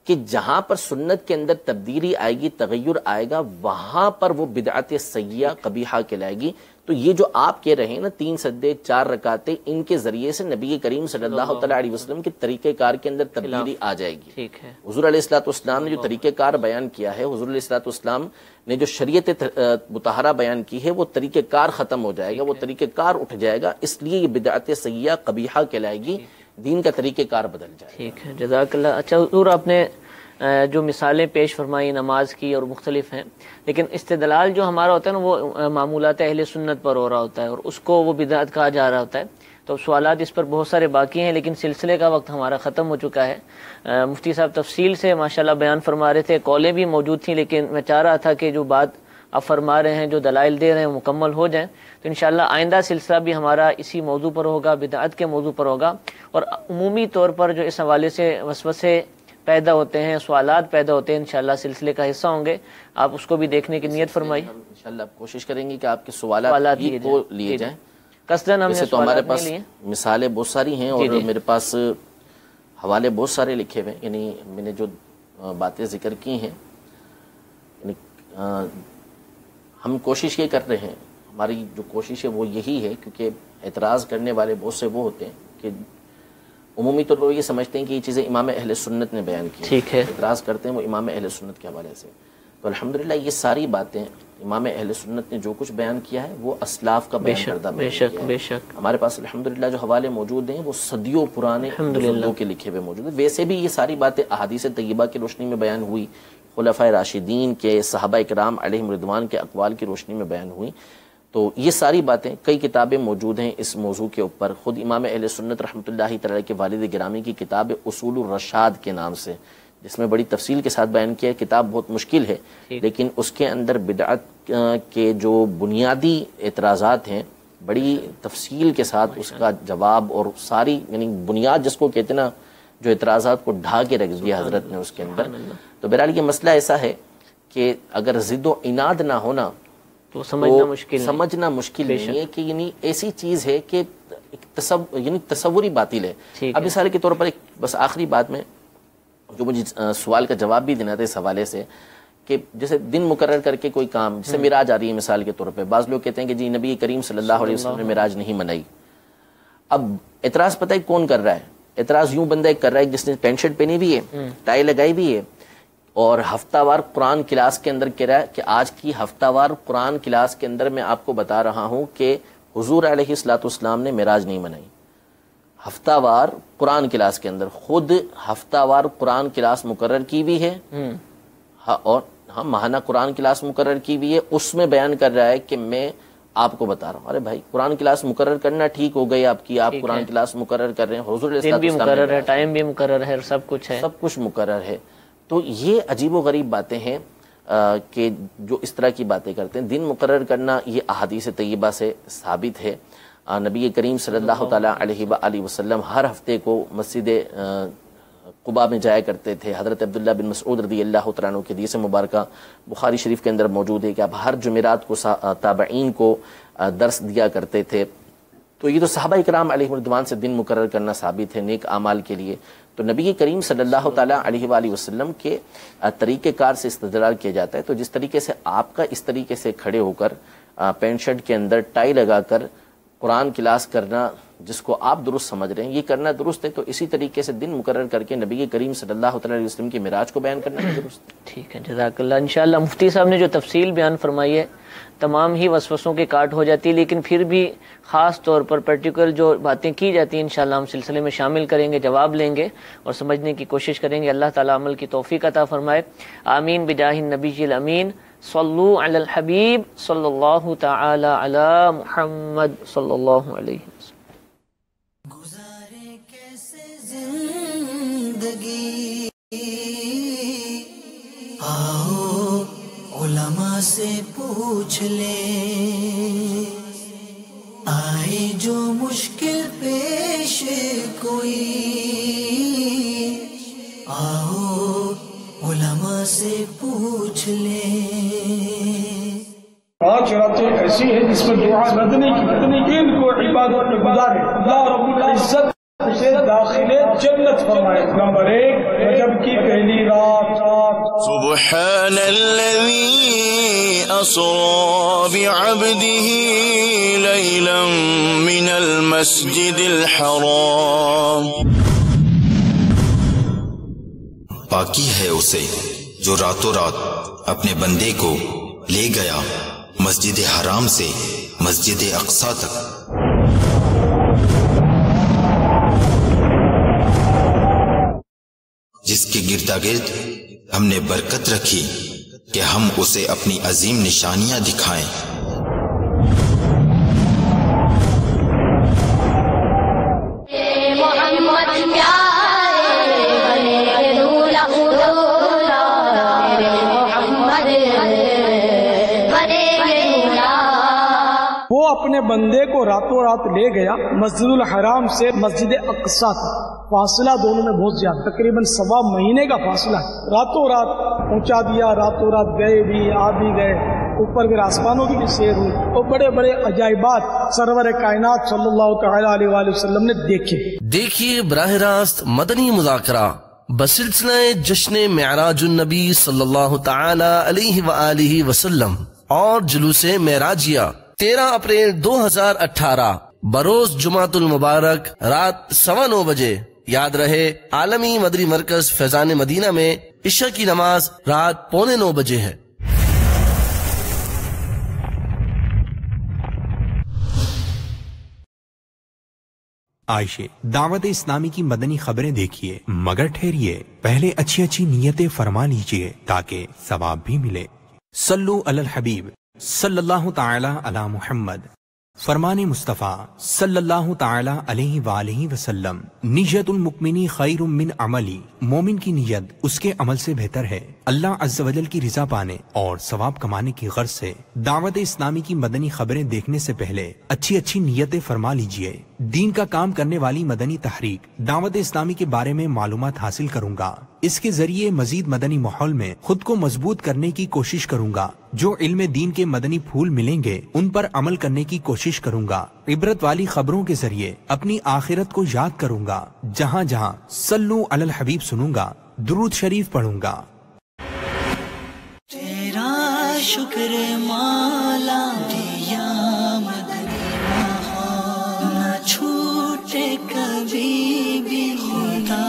کہ جہاں پر سنت کے اندر تبدیلی آئے گی، تغیر آئے گا، وہاں پر وہ بدعت سیئہ قبیحہ کہلائے گی. تو یہ جو آپ کہہ رہے ہیں نا 3 سجدے 4 رکعتیں، ان کے ذریعے سے نبی کریم صلی اللہ تعالی علیہ وسلم کے طریقہ کار کے اندر تبدیلی آ جائے گی. ٹھیک ہے. حضور علیہ الصلوۃ والسلام نے جو طریقہ کار بیان کیا ہے، حضور علیہ الصلوۃ والسلام نے جو شریعت مطہرہ بیان کی ہے، وہ طریقہ کار ختم ہو جائے گا، وہ طریقہ کار اٹھ جائے گا. اس لیے یہ بدعت سیئہ قبیحہ کہلائے گی، دین کا طریقہ کار بدل جائے گا. ٹھیک ہے، جزاک اللہ. اچھا حضور، آپ نے جو مثالیں پیش فرمائی نماز کی اور مختلف ہیں، لیکن استدلال جو ہمارا ہوتا ہے نا وہ معمولات اہل سنت پر ہو رہا ہوتا ہے اور اس کو وہ بدعت کہا جا رہا ہوتا ہے. تو سوالات اس پر بہت سارے باقی ہیں، لیکن سلسلے کا وقت ہمارا ختم ہو چکا ہے. مفتی صاحب تفصیل سے ماشاءاللہ بیان فرما رہے تھے، کالیں بھی موجود تھیں، لیکن میں چاہ رہا تھا کہ جو بات آپ فرما رہے ہیں، جو دلائل دے رہے ہیں، مکمل ہو جائیں. تو انشاءاللہ آئندہ سلسلہ بھی ہمارا اسی موضوع پر ہوگا، بدعت کے موضوع پر ہوگا. اور عمومی طور پر جو اس حوالے سے وسوسے پیدا ہوتے ہیں، سوالات پیدا ہوتے ہیں، انشاءاللہ سلسلے کا حصہ ہوں گے. آپ اس کو بھی دیکھنے کی نیت فرمائی. ہم انشاءاللہ کوشش کریں گے کہ آپ کے سوالات بھی کو لیے جائیں. قصدن ہم نے تو ہمارے پاس مثالیں بہت ساری ہیں اور میرے پاس حوالے بہت سارے لکھے ہوئے ہیں. یعنی میں نے جو باتیں ذکر کی ہیں، یعنی ہم کوشش یہ کر رہے ہیں، ہماری جو کوشش ہے وہ یہی ہے، کیونکہ اعتراض کرنے والے بہت سے وہ ہوتے ہیں کہ عمومی طور پر یہ سمجھتے ہیں کہ یہ چیزیں امام اہل سنت نے بیان کی. ٹھیک ہے. اعتراض کرتے ہیں وہ امام اہل سنت کے حوالے سے. تو الحمدللہ یہ ساری باتیں امام اہل سنت نے جو کچھ بیان کیا ہے وہ اسلاف کا بیان کردہ بیان کیا ہے. بے شک ہمارے پاس الحمدللہ جو حوالے موجود ہیں وہ صدیوں پرانے بزرگوں کے لکھے ہوئے موجود ہیں. ویسے بھی یہ ساری باتیں احادیث طیبہ کی روشنی میں بیان ہوئی، خلفائے راشدین کے، صحابہ اکرام علیہم رضوان کے اقوال کی روشنی میں بیان ہوئی. تو یہ ساری باتیں، کئی کتابیں موجود ہیں اس موضوع کے اوپر. خود امام اہل سنت رحمۃ اللہ تعالی کے والد گرامی کی کتاب اصول الرشاد کے نام سے، جس میں بڑی تفصیل کے ساتھ بیان کیا ہے. کتاب بہت مشکل ہے، لیکن اس کے اندر بدعت کے جو بنیادی اعتراضات ہیں بڑی تفصیل کے ساتھ اس کا جواب اور ساری یعنی بنیاد جس کو کہتے ہیں نا، جو اعتراضات کو ڈھا کے رکھ دیا حضرت نے اس کے اندر. تو بہرحال یہ مسئلہ ایسا ہے کہ اگر ضد و عناد نہ ہونا تو سمجھنا مشکل نہیں ہے کہ یعنی ایسی چیز ہے کہ یعنی تصوری باطل ہے. اب مثال کے طور پر ایک بس آخری بات میں جو مجھے سوال کا جواب بھی دینا تھا اس حوالے سے، کہ جیسے دن مقرر کر کے کوئی کام، جیسے معراج آ رہی ہے مثال کے طور پہ، بعض لوگ کہتے ہیں کہ جی نبی کریم صلی اللہ علیہ وسلم نے معراج نہیں منائی. اب اعتراض پتہ ہے کون کر رہا ہے؟ اعتراض یوں بندہ ایک کر رہا ہے جس نے پینٹ شرٹ پہنی ہوئی ہے، ٹائی لگائی ہوئی ہے، اور ہفتہ وار قرآن کلاس کے اندر کہہ رہا ہے کہ آج کی ہفتہ وار قرآن کلاس کے اندر میں آپ کو بتا رہا ہوں کہ حضور علیہ الصلوۃ والسلام نے معراج نہیں منائی. ہفتہ وار قرآن کلاس کے اندر خود ہفتہ وار قرآن کلاس مقرر کی ہوئی ہے، اور ماہانہ قرآن کلاس مقرر کی ہوئی ہے، اس میں بیان کر رہا ہے کہ میں آپ کو بتا رہا ہوں. ارے بھائی قرآن کلاس مقرر کرنا ٹھیک ہو گئی آپ کی، آپ قرآن کلاس مقرر کر رہے ہیں، حضور علیہ الصلوۃ والسلام مقرر ہے، ٹائم بھی مقرر ہے، سب کچھ ہے، سب کچھ مقرر ہے. تو یہ عجیب و غریب باتیں ہیں کہ جو اس طرح کی باتیں کرتے ہیں. دن مقرر کرنا یہ احادیث طیبہ سے ثابت ہے. نبی کریم صلی اللہ تعالیٰ علیہ وآلہ وسلم ہر ہفتے کو مسجد قباء میں جایا کرتے تھے. حضرت عبداللہ بن مسعود رضی اللہ تعالیٰ عنہ کی حدیث مبارکہ بخاری شریف کے اندر موجود ہے کہ آپ ہر جمعرات کو تابعین کو درس دیا کرتے تھے. تو یہ تو صحابہ اکرام علیہ رضوان سے دن مقرر کرنا ثابت ہے نیک اعمال کے لیے. تو نبی کریم صلی اللہ تعالیٰ علیہ وآلہ وسلم کے طریقہ کار سے استدلال کیا جاتا ہے. تو جس طریقے سے آپ کا اس طریقے سے کھڑے ہو کر پینٹ شرٹ کے اندر ٹائی لگا کر قرآن کلاس کرنا جس کو آپ درست سمجھ رہے ہیں یہ کرنا درست ہے، تو اسی طریقے سے دن مقرر کر کے نبی کریم صلی اللہ علیہ وسلم کی معراج کو بیان کرنا بھی درست ہے۔ ٹھیک ہے، جزاک اللہ۔ انشاءاللہ مفتی صاحب نے جو تفصیل بیان فرمائی ہے تمام ہی وسوسوں کے کاٹ ہو جاتی ہے، لیکن پھر بھی خاص طور پر پرٹیکولر جو باتیں کی جاتی ہیں انشاءاللہ ہم سلسلے میں شامل کریں گے، جواب لیں گے اور سمجھنے کی کوشش کریں گے۔ اللہ تعالیٰ عمل کی توفیق عطا فرمائے، آمین بجاہ النبی الامین۔ صلو علی الحبیب صلی اللہ تعالی علی محمد صلی اللہ علیہ وسلم۔ گزارے کیسے زندگی، آؤ علماء سے پوچھ لیں، آئے جو مشکل پیش کوئی، آؤ علماء سے پوچھ لیں۔ پانچ راتیں ایسی ہیں جس میں دعا مدنی کی ان کو عبادت میں گزارے، اللہ رب العزت اسے داخل جنت فرمائے۔ نمبر 1 رجب کی پہلی رات۔ سبحان الذي أسرى بعبده ليلا من المسجد الحرام۔ پاکی ہے اسے جو راتوں رات اپنے بندے کو لے گیا مسجد حرام سے مسجد اقصی تک۔ جس کے گردا گرد ہم نے برکت رکھی کہ ہم اسے اپنی عظیم نشانیاں دکھائیں۔ وہ اپنے بندے کو راتوں رات لے گیا مسجد الحرام سے مسجد اقصی تک، فاصلہ دونوں میں بہت زیادہ، تقریباً 1.25 مہینے کا فاصلہ ہے۔ راتوں رات پہنچا دیا، راتوں رات گئے بھی آ بھی گئے، اوپر پھر آسمانوں کی بھی سیر ہوئی اور بڑے بڑے عجائبات سرور کائنات صلی اللہ تعالی علیہ وآلہ وسلم نے دیکھے۔ دیکھیے براہ راست مدنی مذاکرہ بسلسلہ جشن معراج النبی صلی اللہ تعالی علیہ وآلہ وسلم اور جلوس معراجیہ 13 اپریل 2018 بروز جمعۃ المبارک رات 9:15 بجے۔ یاد رہے عالمی مدنی مرکز فیضان مدینہ میں عشاء کی نماز رات 8:45 بجے ہے۔ عائشہ دعوت اسلامی کی مدنی خبریں دیکھیے، مگر ٹھہریے پہلے اچھی اچھی نیتیں فرما لیجئے تاکہ ثواب بھی ملے۔ صلو علی الحبیب صلی اللہ تعالی علی محمد۔ فرمان مصطفیٰ صلی اللہ تعالی علیہ وآلہ وسلم، نیت المؤمنی خیر من عملی، مومن کی نیت اس کے عمل سے بہتر ہے اللہ عز و جل کی رضا پانے اور ثواب کمانے کی غرض سے۔ دعوت اسلامی کی مدنی خبریں دیکھنے سے پہلے اچھی اچھی نیتیں فرما لیجئے۔ دین کا کام کرنے والی مدنی تحریک دعوت اسلامی کے بارے میں معلومات حاصل کروں گا، اس کے ذریعے مزید مدنی ماحول میں خود کو مضبوط کرنے کی کوشش کروں گا۔ جو علم دین کے مدنی پھول ملیں گے ان پر عمل کرنے کی کوشش کروں گا۔ عبرت والی خبروں کے ذریعے اپنی آخرت کو یاد کروں گا۔ جہاں جہاں صلو علی الحبیب سنوں گا، درود شریف پڑھوں گا۔ تیرا شکر مالا دیا مدنی ماحول، نہ چھوٹے کبھی بھی خدا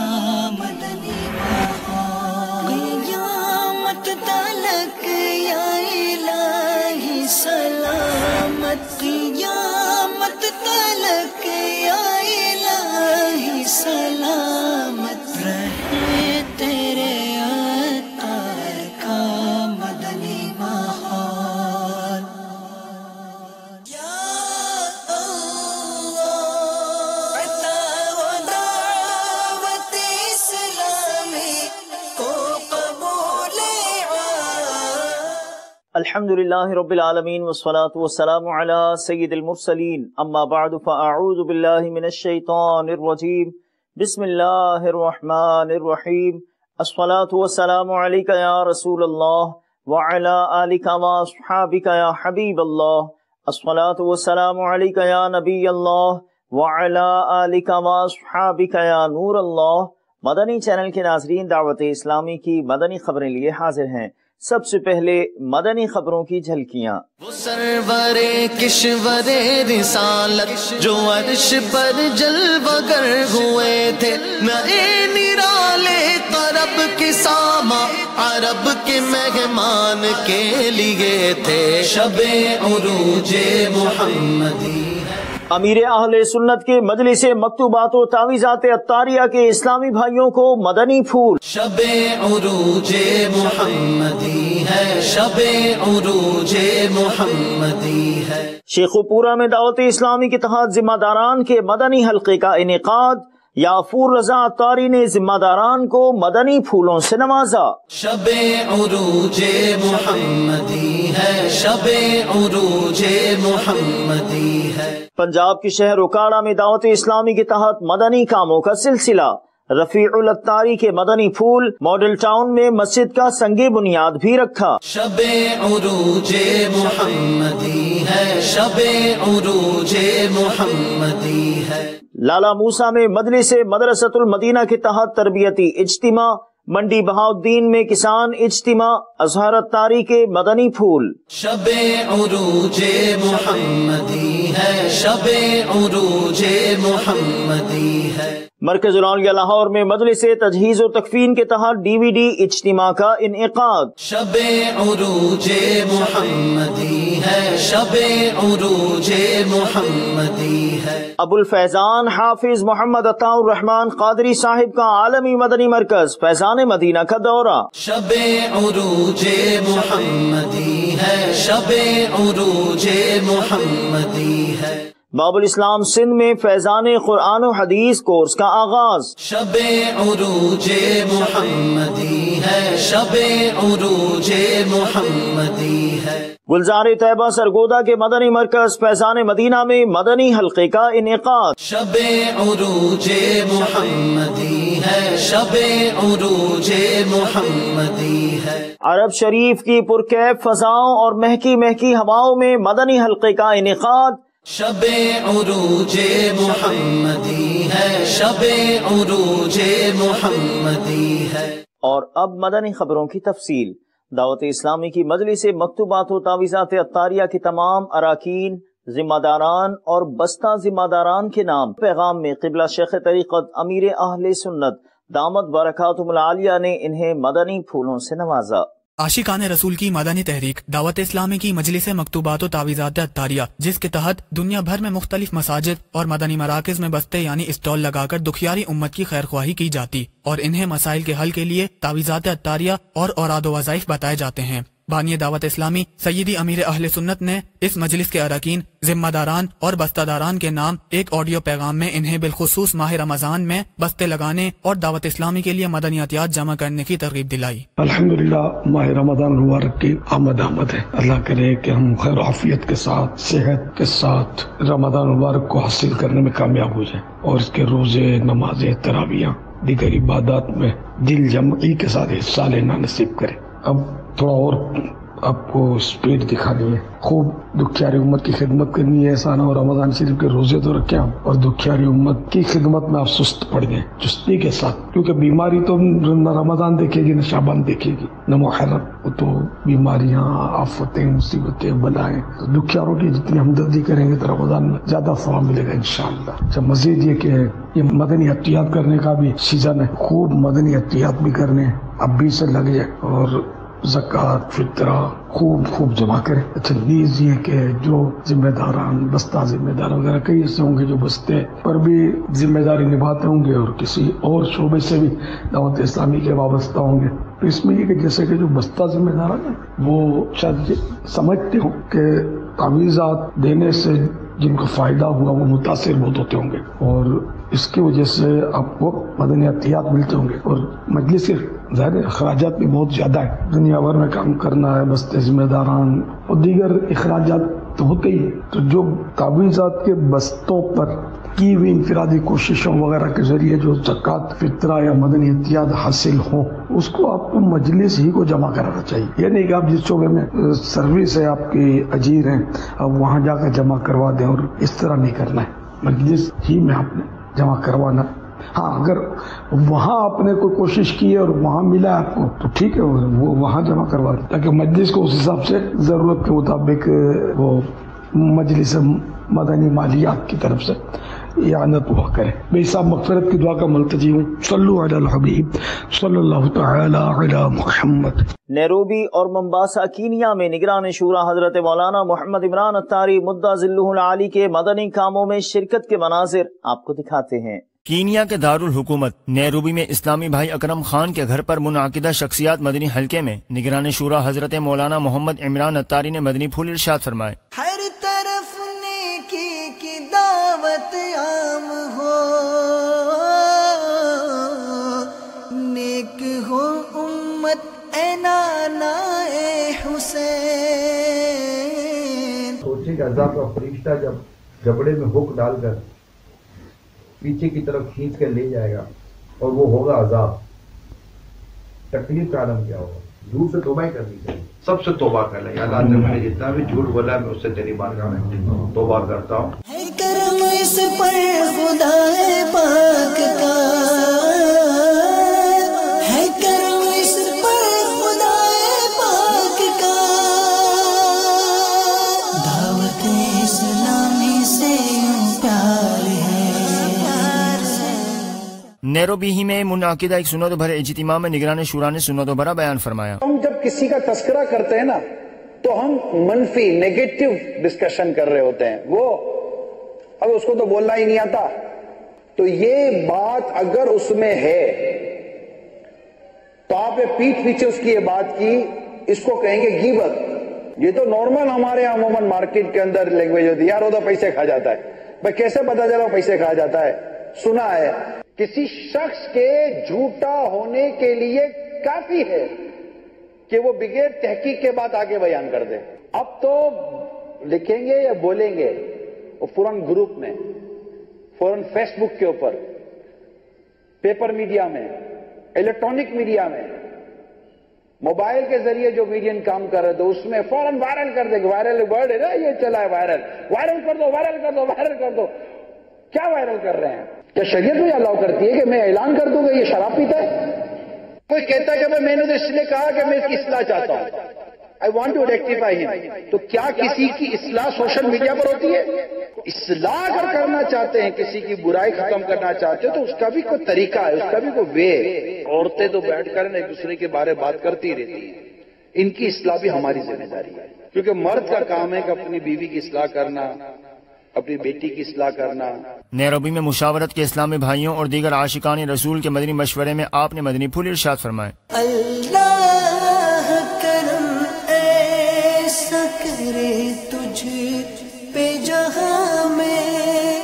مدنی ماحول، قیامت تلک یا الہی سلامت، قیامت تلک یا الہی سلامت رہے تیرے عطار کا مدنی ماحول۔ یا اللہ عطا و دعوت اسلامی کو قبول الحمدللہ رب العالمین والصلاة والسلام علی سید المرسلین، اما بعد فاعوذ باللہ من الشیطان الرجیم، بسم اللہ الرحمن الرحیم، الصلاة والسلام علیک یا رسول اللہ وعلی آلک واصحابک یا حبیب اللہ، الصلاة والسلام علیک یا نبی اللہ وعلی آلک واصحابک یا نور اللہ۔ مدنی چینل کے ناظرین، دعوت اسلامی کی مدنی خبریں لیے حاضر ہیں۔ سب سے پہلے مدنی خبروں کی جھلکیاں۔ وہ سرور کشور رسالت جو عرش پر جلوہ گر ہوئے تھے، نئے نرالے طرب کے ساما عرب کے مہمان کے لیے تھے، شب عروج محمدی۔ امیر اہل سنت کے مجلس مکتوبات و تعویذات عطاریہ کے اسلامی بھائیوں کو مدنی پھول۔ شب عروج محمدی ہے، شب عروج محمدی ہے۔ شیخوپورہ میں دعوت اسلامی کے تحت ذمہ داران کے مدنی حلقے کا انعقاد، یافور رضا عطاری نے ذمہ داران کو مدنی پھولوں سے نوازا۔ شب عروج محمدی ہے، شب عروج محمدی ہے۔ پنجاب کے شہر اکاڑا میں دعوت اسلامی کے تحت مدنی کاموں کا سلسلہ، رفیع العطاری کے مدنی پھول، ماڈل ٹاؤن میں مسجد کا سنگ بنیاد بھی رکھا۔ شب عروج محمدی ہے، شب عروج محمدی ہے۔ لالا موسیٰ میں مجلس مدرسۃ المدینہ کے تحت تربیتی اجتماع، منڈی بہاؤالدین میں کسان اجتماع، اظہار عطاری کے مدنی پھول۔ شب عروج محمدی ہے، شب عروج محمدی ہے۔ مرکز الاولیاء لاہور میں مجلس تجہیز و تکفین کے تحت ڈی وی ڈی اجتماع کا انعقاد۔ شب عروج محمدی ہے، شب عروج محمدی ہے۔ ابو الفیضان حافظ محمد عطاء الرحمن قادری صاحب کا عالمی مدنی مرکز فیضان مدینہ کا دورہ۔ شب عروج محمدی ہے، شب عروج محمدی ہے۔ باب الاسلام سندھ میں فیضان قرآن و حدیث کورس کا آغاز۔ شب عروج محمدی ہے، شب عروج محمدی ہے۔ گلزار طیبہ سرگودا کے مدنی مرکز فیضان مدینہ میں مدنی حلقے کا انعقاد۔ شب عروج محمدی ہے، شب عروج محمدی ہے۔ عرب شریف کی پرکیف فضاؤں اور مہکی مہکی ہواؤں میں مدنی حلقے کا انعقاد۔ شب عروج محمدی ہے، شب عروج محمدی ہے۔ اور اب مدنی خبروں کی تفصیل۔ دعوت اسلامی کی مجلس مکتوبات و تعویذات عطاریہ کے تمام اراکین، ذمہ داران اور بستہ ذمہ داران کے نام پیغام میں قبلہ شیخ طریقت امیر اہل سنت دامت برکاتہم العالیہ نے انہیں مدنی پھولوں سے نوازا۔ عاشقان رسول کی مدنی تحریک دعوت اسلامی کی مجلس مکتوبات و تعویذات عطاریہ، جس کے تحت دنیا بھر میں مختلف مساجد اور مدنی مراکز میں بستے یعنی اسٹال لگا کر دکھیاری امت کی خیر خواہی کی جاتی اور انہیں مسائل کے حل کے لیے تعویذات عطاریہ اور اوراد و وظائف بتائے جاتے ہیں۔ بانی دعوت اسلامی سیدی امیر اہل سنت نے اس مجلس کے اراکین، ذمہ داران اور بستہ داران کے نام ایک آڈیو پیغام میں انہیں بالخصوص ماہ رمضان میں بستے لگانے اور دعوت اسلامی کے لیے مدنی عطیات جمع کرنے کی ترغیب دلائی۔ الحمدللہ ماہ رمضان مبارک کی آمد ہے۔ اللہ کرے کہ ہم خیر و عافیت کے ساتھ، صحت کے ساتھ رمضان مبارک کو حاصل کرنے میں کامیاب ہو جائیں اور اس کے روزے، نمازیں، تراویحاں، دیگر عبادات میں دل جمعی کے ساتھ حصہ لینا نصیب کرے۔ اب تھوڑا اور آپ کو اسپیڈ دکھانی ہے، خوب دکھیاری امت کی خدمت کرنی ہے۔ ایسا نہ ہو رمضان شریف کے روزے تو رکھیں آپ اور دکھیاری امت کی خدمت میں آپ سست پڑ گئے چستی کے ساتھ، کیونکہ بیماری تو نہ رمضان دیکھے گی نہ شعبان دیکھے گی نہ محرم، وہ تو بیماریاں، آفتیں، مصیبتیں، بلائیں۔ تو دکھیاروں کی جتنی ہمدردی کریں گے تو رمضان میں زیادہ ثواب ملے گا انشاءاللہ۔ جب مزید یہ کہ یہ مدنی عطیات کرنے کا بھی سیزن ہے، خوب مدنی عطیات بھی کرنے ہیں، اب بھی سے لگ جائے اور زکوٰۃ، فطرہ خوب جمع کریں۔ اچھا نیز یہ کہ جو ذمہ داران، بستہ ذمہ دار وغیرہ کئی ایسے ہوں گے جو بستے پر بھی ذمہ داری نبھاتے ہوں گے اور کسی اور شعبے سے بھی دعوت اسلامی کے وابستہ ہوں گے، تو اس میں یہ کہ جیسے کہ جو بستہ ذمہ داران ہیں وہ شاید سمجھتے ہوں کہ تعویذات دینے سے جن کو فائدہ ہوا وہ متاثر بہت ہوتے ہوں گے اور اس کی وجہ سے آپ کو مدنی عطیات ملتے ہوں گے اور مجلس کے ظاہر اخراجات بھی بہت زیادہ ہے، دنیا بھر میں کام کرنا ہے، بستے ذمہ داران اور دیگر اخراجات تو ہوتے ہی ہیں۔ تو جو تعویذات کے بستوں پر کی ہوئی انفرادی کوششوں وغیرہ کے ذریعے جو زکوٰۃ، فطرہ یا مدنی عطیات حاصل ہوں اس کو آپ کو مجلس ہی کو جمع کرانا چاہیے۔ یہ نہیں کہ آپ جس شعبے میں سروس ہے، آپ کے اجیر ہیں، اب وہاں جا کر جمع کروا دیں، اور اس طرح نہیں کرنا ہے، مجلس ہی میں آپ نے جمع کروانا۔ ہاں اگر وہاں آپ نے کوئی کوشش کی ہے اور وہاں ملا آپ کو تو ٹھیک ہے، وہ وہاں جمع کروا دیں تاکہ مجلس کو اس حساب سے ضرورت کے مطابق وہ مجلس مدنی مالیات کی طرف سے اعانت ہوا کرے. میں صاحب مغفرت کی دعا کا ملتجی ہوں. صلو علی الحبیب صلی اللہ تعالی علی محمد. نیروبی اور ممباسا کینیا میں نگران شورا حضرت مولانا محمد عمران اتاری مدعا ذلہ العالی کے مدنی کاموں میں شرکت کے مناظر آپ کو دکھاتے ہیں. کینیا کے دارالحکومت نیروبی میں اسلامی بھائی اکرم خان کے گھر پر منعقدہ شخصیات مدنی حلقے میں نگران شورا حضرت مولانا محمد عمران اتاری نے مدنی پھول ارشاد فرمائے. ہر طرف نیکی کی دعوت عام ہو، نیک ہو امت اے نانا اے حسین. سوچے کہ عذاب کا فرشتہ جب جبڑے میں ہک ڈال کر پیچھے کی طرف کھینچ کر لے جائے گا اور وہ ہوگا عذاب، تکلیف کا عالم کیا ہوگا. جھوٹ سے توبہ ہی کرنی چاہیے، سب سے توبہ کر لیں. اللہ نے میں نے جتنا بھی جھوٹ بولا میں اس سے تیری بارگاہ میں توبہ کرتا ہوں. ہے کرم اس پر خدا پاک کا، ہے کرم اس پر خدا پاک کا. دعوت اسلامی سے پیار ہے. نیروبی ہی میں منعقدہ ایک سنت بھرے اجتماع میں نگران شورا نے سنت بھرا بیان فرمایا. ہم جب کسی کا تذکرہ کرتے ہیں نا تو ہم منفی نیگیٹو ڈسکشن کر رہے ہوتے ہیں. وہ اب اس کو تو بولنا ہی نہیں آتا، تو یہ بات اگر اس میں ہے تو آپ نے پیٹھ پیچھے اس کی یہ بات کی، اس کو کہیں گے غیبت. یہ تو نارمل ہمارے عموماً مارکیٹ کے اندر لینگویج ہوتی ہے، یار وہ تو پیسے کھا جاتا ہے. بھائی کیسے پتا چلا پیسے کھا جاتا ہے؟ سنا ہے کسی شخص کے جھوٹا ہونے کے لیے کافی ہے کہ وہ بغیر تحقیق کے بعد آگے بیان کر دے. اب تو لکھیں گے یا بولیں گے وہ فوراً گروپ میں، فوراً فیس بک کے اوپر، پیپر میڈیا میں، الیکٹرانک میڈیا میں، موبائل کے ذریعے جو میڈین کام کر رہے تو اس میں فوراً وائرل کر دیں گے. وائرل ورڈ ہے نا، یہ چلا ہے وائرل، وائرل کر دو، وائرل کر دو، وائرل کر دو. کیا وائرل کر رہے ہیں؟ کیا شریعت میں الاؤ کرتی ہے کہ میں اعلان کر دوں گا یہ شراب پیتا ہے؟ کوئی کہتا ہے کہ میں نے تو اس لیے کہا کہ میں اس کی اصلاح چاہتا ہوں، I want to rectify him. تو کیا کسی کی اصلاح سوشل میڈیا پر ہوتی ہے؟ اصلاح اگر کرنا چاہتے ہیں، کسی کی برائی ختم کرنا چاہتے ہیں تو اس کا بھی کوئی طریقہ ہے، اس کا بھی کوئی وے. عورتیں تو بیٹھ کر ایک دوسرے کے بارے بات کرتی رہتی ہیں، ان کی اصلاح بھی ہماری ذمہ داری ہے. کیونکہ مرد کا کام ہے کہ اپنی بیوی کی اصلاح کرنا، اپنی بیٹی کی اصلاح کرنا. نیروبی میں مشاورت کے اسلامی بھائیوں اور دیگر عاشقان رسول کے مدنی مشورے میں آپ نے مدنی پھول ارشاد فرمائے. اللہ کرم ایسا کرے تجھ پہ جہاں میں،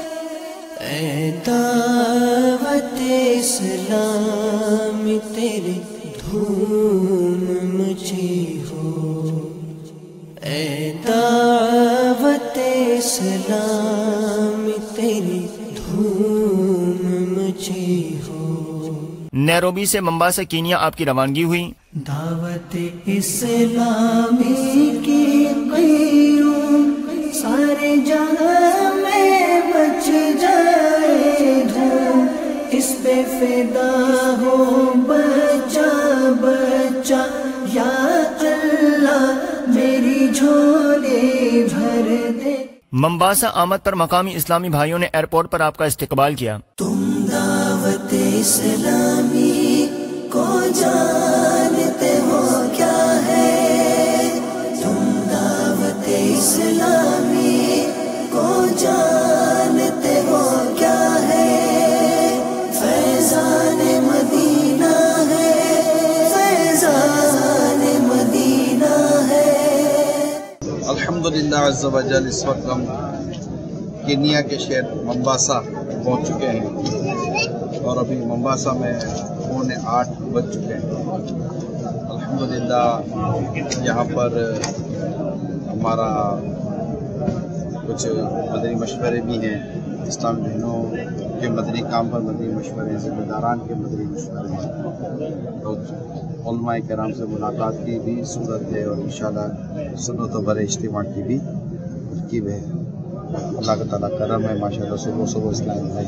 اے دعوت اسلام تیرے دھوم مچی ہو، اے دعوت اسلام تیری دھوم مچی ہو. نیروبی سے ممباسا کینیا آپ کی روانگی ہوئی. دعوت اسلامی کی قیوم سارے جہاں میں مچ جائے دھوم، اس پہ فدا ہو بچہ بچہ یا اللہ میری جھولے بھر دے. ممباسا آمد پر مقامی اسلامی بھائیوں نے ایئرپورٹ پر آپ کا استقبال کیا. تم دعوت اسلامی کو جانتے ہو کیا ہے، تم دعوت اسلامی کو جانتے ہو کیا ہے. فیضان مدینہ ہے، فیضان مدینہ ہے. الحمدللہ عز و جل اس وقت ہم کینیا کے شہر ممباسا پہنچ چکے ہیں اور ابھی ممباسا میں 7:45 بج چکے ہیں. الحمدللہ یہاں پر ہمارا کچھ مدنی مشورے بھی ہیں، اسلامی بہنوں کے مدنی کام پر مدنی مشورے، ذمہ داران کے مدنی مشورے ہیں، اور علماء کرام سے ملاقات کی بھی صورت ہے، اور انشاءاللہ سنت و بھرے اجتماع کی بھی ترکیب ہے. اللہ کا تعالیٰ کرم ہے، ماشاءاللہ صبح صبح اسلام بھائی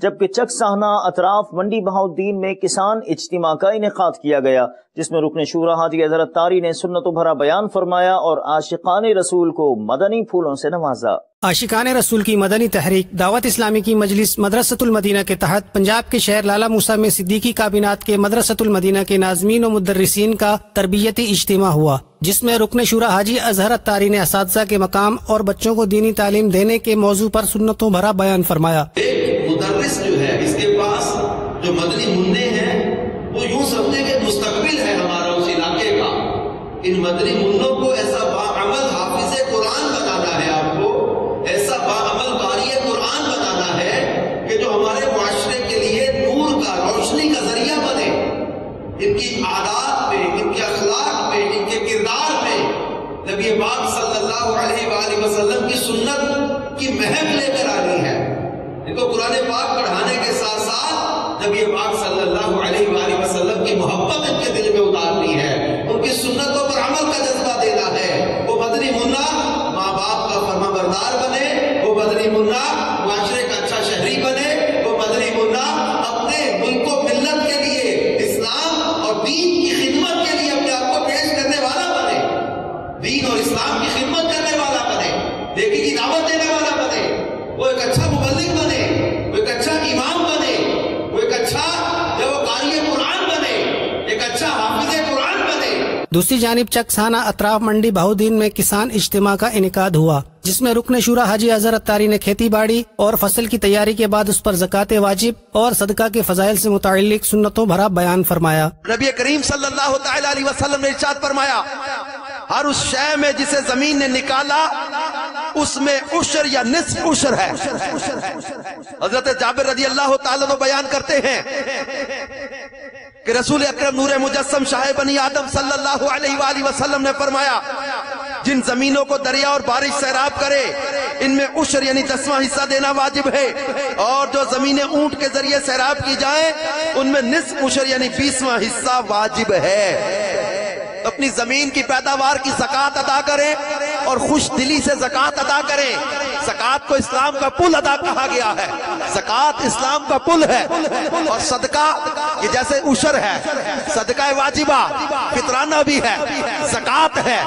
جبکہ چک سہنا اطراف منڈی بہاؤالدین میں کسان اجتماع کا انعقاد کیا گیا، جس میں رکن شورا حاجی حضرت طاری نے سنتوں بھرا بیان فرمایا اور عاشقان رسول کو مدنی پھولوں سے نوازا۔ عاشقان رسول کی مدنی تحریک دعوت اسلامی کی مجلس مدرسۃ المدینہ کے تحت پنجاب کے شہر لالا موسیٰ میں صدیقی کابینات کے مدرسۃ المدینہ کے ناظمین و مدرسین کا تربیتی اجتماع ہوا، جس میں رکن شورا حاجی اظہر الطاری نے اساتذہ کے مقام اور بچوں کو دینی تعلیم دینے کے موضوع پر سنتوں بھرا بیان فرمایا۔ ایک مدرس جو ہے اس کے پاس جو مدنی منع ہیں وہ یوں سمجھے کہ مستقبل ہے ہمارا اس علاقے کا، ان مدنی منوں کو ایسا باعمل حافظ قرآن بنانا ہے، آپ کو ایسا باعمل قاری قرآن بنانا ہے کہ جو ہمارے معاشرے کے لیے نور کا روشنی کا ذریعہ بنے، ان کی عادات میں، ان کے اخلاق میں، ان کے کردار میں نبی پاک صلی اللہ علیہ وآلہ وسلم کی سنت کی مہک لے کر آنی ہے۔ ان کو قرآن پاک پڑھانے کے ساتھ ساتھ نبی پاک صلی اللہ علیہ وآلہ وسلم کی محبت ان کے دل میں اتارنی ہے، ان کی سنتوں پر عمل کا جذبہ دینا ہے۔ وہ مدنی منا ماں باپ کا فرما بردار بنے، وہ مدنی منا معاشرے کا اچھا شہری بنے، وہ مدنی منا اپنے ملک و ملت کے لیے اسلام اور دین کی خدمت کے لیے اپنے آپ کو پیش کرنے والا بنے، دین اور اسلام کی خدمت کرنے والا بنے، نیکی کی دعوت دینے والا بنے، وہ ایک اچھا مبلغ بنے، وہ ایک اچھا امام بنے، وہ ایک اچھا جو قاری قرآن بنے، ایک اچھا حافظ قرآن بنے۔ دوسری جانب چک سہنا اطراف منڈی بہاؤالدین میں کسان اجتماع کا انعقاد ہوا، جس میں رکن شورا حاجی اظہر الطاری نے کھیتی باڑی اور فصل کی تیاری کے بعد اس پر زکوٰۃ واجب اور صدقہ کے فضائل سے متعلق سنتوں بھرا بیان فرمایا۔ نبی کریم صلی اللہ تعالی علیہ وسلم نے ارشاد فرمایا، ہر اس شے میں جسے زمین نے نکالا اس میں عشر یا نصف عشر ہے۔ حضرت جابر رضی اللہ تعالیٰ عنہ بیان کرتے ہیں کہ رسول اکرم نور مجسم شاہ بنی آدم صلی اللہ علیہ وآلہ وسلم نے فرمایا، جن زمینوں کو دریا اور بارش سیراب کرے ان میں عشر یعنی 10واں حصہ دینا واجب ہے، اور جو زمینیں اونٹ کے ذریعے سیراب کی جائیں ان میں نصف عشر یعنی 20واں حصہ واجب ہے۔ اپنی زمین کی پیداوار کی زکوٰۃ ادا کریں اور خوش دلی سے زکوٰۃ ادا کریں۔ زکوٰۃ کو اسلام کا پل ادا کہا گیا ہے، زکوٰۃ اسلام کا پل ہے، اور صدقہ یہ جیسے عشر ہے، صدقہ واجبہ فطرانہ بھی ہے، زکوٰۃ ہے،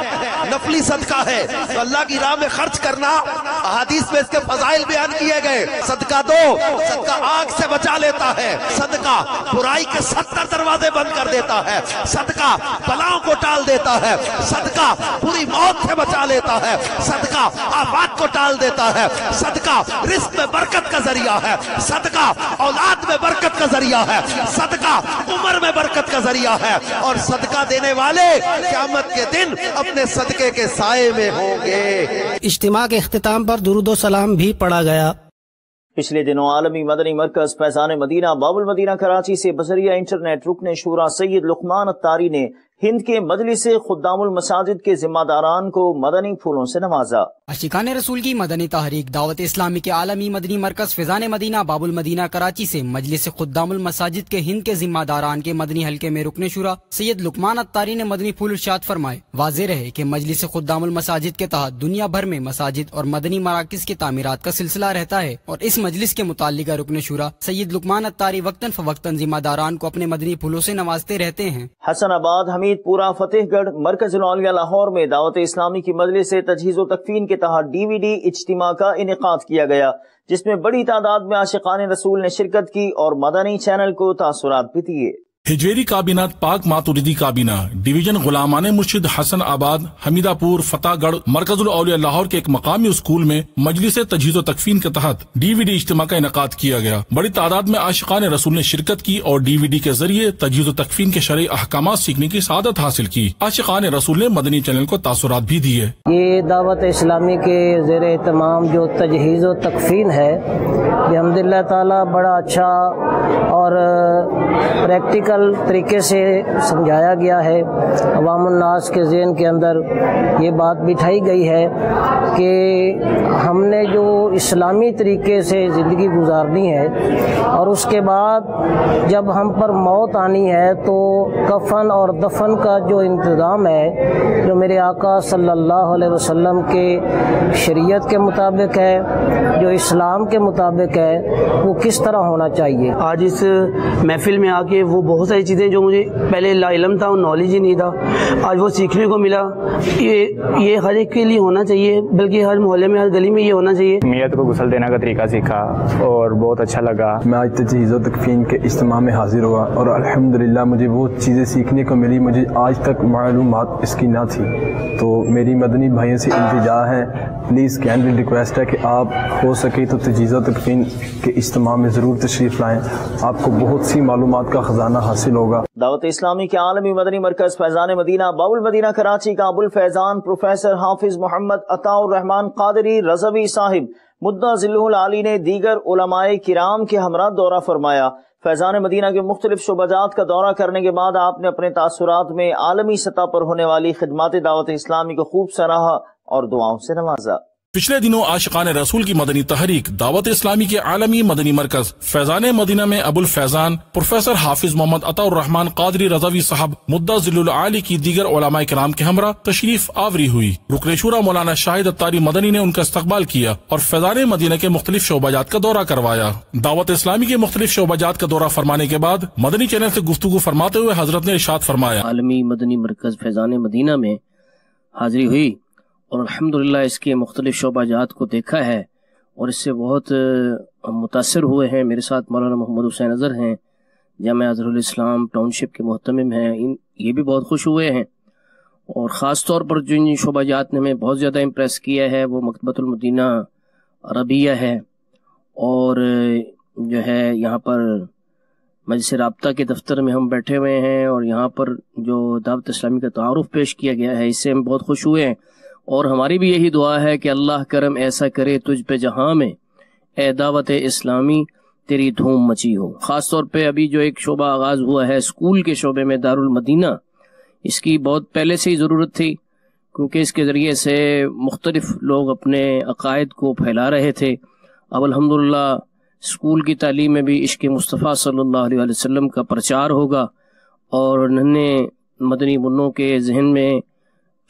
نفلی صدقہ ہے، تو اللہ کی راہ میں خرچ کرنا احادیث میں اس کے فضائل بیان کیے گئے۔ صدقہ دو، صدقہ آگ سے بچا لیتا ہے، صدقہ برائی کے 70 دروازے بند کر دیتا ہے، صدقہ بلاؤں کو ٹال دیتا ہے، صدقہ پوری موت سے بچا لیتا ہے، صدقہ آفات کو ٹال دیتا ہے، صدقہ رزق میں برکت کا ذریعہ ہے، صدقہ اولاد میں برکت کا ذریعہ ہے، صدقہ عمر میں برکت کا ذریعہ ہے، اور صدقہ دینے والے قیامت کے دن اپنے صدقے کے سائے میں ہوں گے۔ اجتماع کے اختتام پر درود و سلام بھی پڑھا گیا۔ پچھلے دنوں عالمی مدنی مرکز فیضان مدینہ باب المدینہ کراچی سے بذریعہ انٹرنیٹ رکن شورا سید لقمان الطاری نے ہند کے مجلس خدام المساجد کے ذمہ داران کو مدنی پھولوں سے نوازا۔ عاشقان رسول کی مدنی تحریک دعوت اسلامی کے عالمی مدنی مرکز فیضان مدینہ باب المدینہ کراچی سے مجلس خدام المساجد کے ہند کے ذمہ داران کے مدنی حلقے میں رکن شورا سید لقمان الطاری نے مدنی پھول ارشاد فرمائے۔ واضح رہے کہ مجلس خدام المساجد کے تحت دنیا بھر میں مساجد اور مدنی مراکز کی تعمیرات کا سلسلہ رہتا ہے، اور اس مجلس کے متعلقہ رکن شورا سید لقمان الطاری وقتاً فوقتاً ذمہ داران کو اپنے مدنی پھولوں سے نوازتے رہتے ہیں۔ حسن آباد حمید پورہ فتح گڑھ مرکز العالیہ لاہور میں دعوت اسلامی کی مجلس سے تجہیز و تکفین کے تحت DVD اجتماع کا انعقاد کیا گیا، جس میں بڑی تعداد میں عاشقان رسول نے شرکت کی اور مدنی چینل کو تاثرات بھی دیے۔ ہجویری کابینات پاک ماتوریدی کابینہ ڈویژن غلامان مرشد حسن آباد حمیدہ پور فتح گڑھ مرکز الاولیاء لاہور کے ایک مقامی اسکول میں مجلس تجہیز و تکفین کے تحت DVD اجتماع کا انعقاد کیا گیا۔ بڑی تعداد میں عاشقان رسول نے شرکت کی اور DVD کے ذریعے تجہیز و تکفین کے شرعی احکامات سیکھنے کی سعادت حاصل کی۔ عاشقان رسول نے مدنی چینل کو تاثرات بھی دیے۔ یہ دعوت اسلامی کے زیر اہتمام جو تجہیز و تکفین ہے، الحمدللہ تعالی بڑا اچھا اور پریکٹیکل طریقے سے سمجھایا گیا ہے. عوام الناس کے ذہن کے اندر یہ بات بٹھائی گئی ہے کہ ہم نے جو اسلامی طریقے سے زندگی گزارنی ہے اور اس کے بعد جب ہم پر موت آنی ہے تو کفن اور دفن کا جو انتظام ہے جو میرے آقا صلی اللہ علیہ وسلم کے شریعت کے مطابق ہے, جو اسلام کے مطابق ہے, وہ کس طرح ہونا چاہیے. آج اس محفل میں آ کے وہ بہت ساری چیزیں جو مجھے پہلے لا علم تھا, نالج ہی نہیں تھا, آج وہ سیکھنے کو ملا. یہ ہر ایک کے لیے ہونا چاہیے, بلکہ ہر محلے میں, ہر گلی میں یہ ہونا چاہیے. میت کو غسل دینے کا طریقہ سیکھا اور بہت اچھا لگا. میں آج تجہیز و تکفین کے اجتماع میں حاضر ہوا اور الحمدللہ مجھے وہ چیزیں سیکھنے کو ملی مجھے آج تک معلومات اس کی نہ تھی. تو میری مدنی بھائیوں سے التجا ہے, پلیز کینڈل ریکویسٹ ہے کہ آپ ہو سکے تو تجہیز و تکفین کے اجتماع میں ضرور تشریف لائیں, آپ کو بہت سی معلومات کا خزانہ حاصل ہوگا. دعوت اسلامی کے عالمی مدنی مرکز فیضان مدینہ باب المدینہ کراچی کا ابو الفیضان پروفیسر حافظ محمد عطا الرحمان قادری رضوی صاحب مدہ ذلہ العالی نے دیگر علماء کرام کے ہمراہ دورہ فرمایا. فیضان مدینہ کے مختلف شعبہ جات کا دورہ کرنے کے بعد آپ نے اپنے تاثرات میں عالمی سطح پر ہونے والی خدمات دعوت اسلامی کو خوب سراہا اور دعاؤں سے نوازا. پچھلے دنوں عاشقان رسول کی مدنی تحریک دعوت اسلامی کے عالمی مدنی مرکز فیضان مدینہ میں ابو الفیضان پروفیسر حافظ محمد عطا الرحمان قادری رضوی صاحب مدہ ذل العالی کی دیگر علماء کرام کے ہمراہ تشریف آوری ہوئی. رکن شورا مولانا شاہد اتاری مدنی نے ان کا استقبال کیا اور فیضان مدینہ کے مختلف شعبہ جات کا دورہ کروایا. دعوت اسلامی کے مختلف شعبہ جات کا دورہ فرمانے کے بعد مدنی چینل سے گفتگو فرماتے ہوئے حضرت نے ارشاد فرمایا, عالمی مدنی مرکز فیضان مدینہ میں حاضری ہوئی اور الحمدللہ اس کے مختلف شعبہ جات کو دیکھا ہے اور اس سے بہت متاثر ہوئے ہیں. میرے ساتھ مولانا محمد حسین اظہر ہیں, جامعہ اظہر الاسلام ٹاؤن شپ کے محتمم ہیں, یہ بھی بہت خوش ہوئے ہیں. اور خاص طور پر جو ان شعبہ جات نے ہمیں بہت زیادہ امپریس کیا ہے وہ مکتبۃ المدینہ عربیہ ہے, اور جو ہے یہاں پر مجلس رابطہ کے دفتر میں ہم بیٹھے ہوئے ہیں اور یہاں پر جو دعوت اسلامی کا تعارف پیش کیا گیا ہے اس سے ہم بہت خوش ہوئے ہیں. اور ہماری بھی یہی دعا ہے کہ اللہ کرم ایسا کرے تجھ پہ جہاں میں اے دعوت اسلامی تیری دھوم مچی ہو. خاص طور پہ ابھی جو ایک شعبہ آغاز ہوا ہے اسکول کے شعبے میں دارالمدینہ, اس کی بہت پہلے سے ہی ضرورت تھی کیونکہ اس کے ذریعے سے مختلف لوگ اپنے عقائد کو پھیلا رہے تھے. اب الحمدللہ اسکول کی تعلیم میں بھی عشق مصطفیٰ صلی اللہ علیہ وسلم کا پرچار ہوگا اور ننھے مدنی منوں کے ذہن میں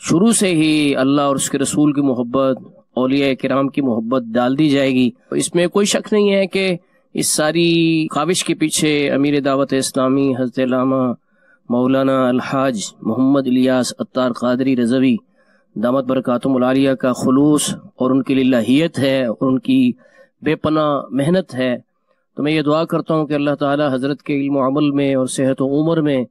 شروع سے ہی اللہ اور اس کے رسول کی محبت, اولیاء کرام کی محبت ڈال دی جائے گی. اس میں کوئی شک نہیں ہے کہ اس ساری کاوش کے پیچھے امیر دعوت اسلامی حضرت علامہ مولانا الحاج محمد الیاس عطار قادری رضوی دامت برکاتہم العالیہ کا خلوص اور ان کی للہیت ہے اور ان کی بے پناہ محنت ہے. تو میں یہ دعا کرتا ہوں کہ اللہ تعالی حضرت کے علم و عمل میں اور صحت و عمر میں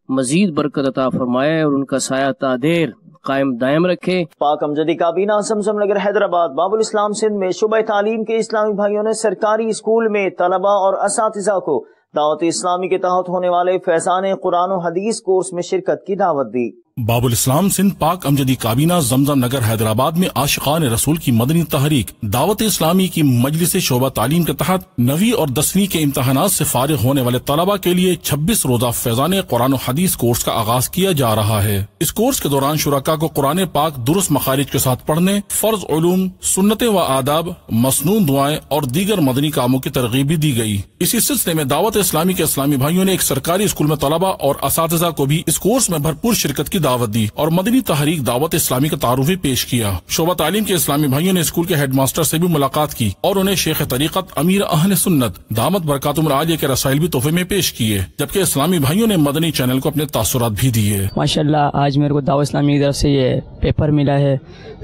مزید برکت عطا فرمائے اور ان کا سایہ تا دیر قائم دائم رکھے. پاک امجدی کابینہ زمزم نگر حیدرآباد باب الاسلام سندھ میں شعبہ تعلیم کے اسلامی بھائیوں نے سرکاری اسکول میں طلباء اور اساتذہ کو دعوت اسلامی کے تحت ہونے والے فیضان قرآن و حدیث کورس میں شرکت کی دعوت دی. باب الاسلام سندھ پاک امجدی کابینہ زمزم نگر حیدرآباد میں عاشقان رسول کی مدنی تحریک دعوت اسلامی کی مجلس شعبہ تعلیم کے تحت 9ویں اور 10ویں کے امتحانات سے فارغ ہونے والے طلباء کے لیے 26 روزہ فیضان قرآن و حدیث کورس کا آغاز کیا جا رہا ہے. اس کورس کے دوران شرکاء کو قرآن پاک درست مخارج کے ساتھ پڑھنے, فرض علوم, سنتیں و آداب, مسنون دعائیں اور دیگر مدنی کاموں کی ترغیب بھی دی گئی. اسی سلسلے میں دعوت اسلامی کے اسلامی بھائیوں نے ایک سرکاری اسکول میں طلباء اور اساتذہ کو بھی اس کورس میں بھرپور شرکت کی دعوت دی اور مدنی تحریک دعوت اسلامی کا تعارف بھی پیش کیا. شعبہ تعلیم کے اسلامی بھائیوں نے اسکول کے ہیڈ ماسٹر سے بھی ملاقات کی اور انہیں شیخ طریقت امیر اہل سنت دامت برکاتہم العالیہ کے رسائل بھی تحفے میں پیش کیے, جبکہ اسلامی بھائیوں نے مدنی چینل کو اپنے تاثرات بھی دیے. ماشاءاللہ آج میرے کو دعوت اسلامی کی طرف سے یہ پیپر ملا ہے,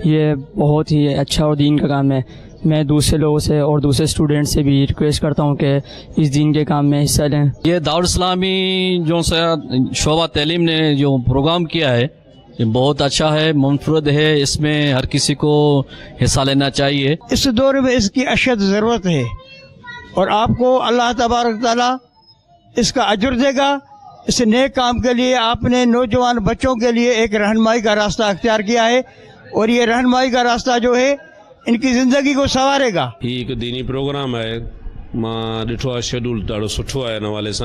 یہ بہت ہی اچھا اور دین کا کام ہے. میں دوسرے لوگوں سے اور دوسرے اسٹوڈنٹ سے بھی ریکویسٹ کرتا ہوں کہ اس دین کے کام میں حصہ لیں. یہ دعوت اسلامی جو شعبہ تعلیم نے جو پروگرام کیا ہے یہ بہت اچھا ہے, منفرد ہے, اس میں ہر کسی کو حصہ لینا چاہیے. اس دور میں اس کی اشد ضرورت ہے اور آپ کو اللہ تبارک تعالیٰ اس کا اجر دے گا. اس نیک کام کے لیے آپ نے نوجوان بچوں کے لیے ایک رہنمائی کا راستہ اختیار کیا ہے اور یہ رہنمائی کا راستہ جو ہے ان کی زندگی کو سنوارے گا. ایک دینی پروگرام ہے, ماں ڈٹھو ہے شیڈول ڈاڑو سٹھو ہے ان حوالے سے.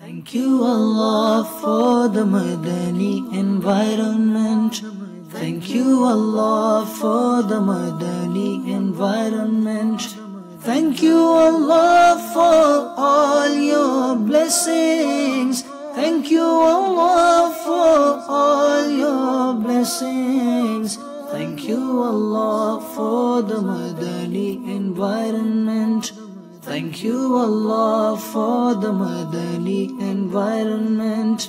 Thank you Allah for the Madani environment. Thank you Allah for the Madani environment. Thank you Allah for all your blessings. Thank you Allah for all your blessings. Thank you Allah for the Madani environment. Thank you Allah for the Madani environment.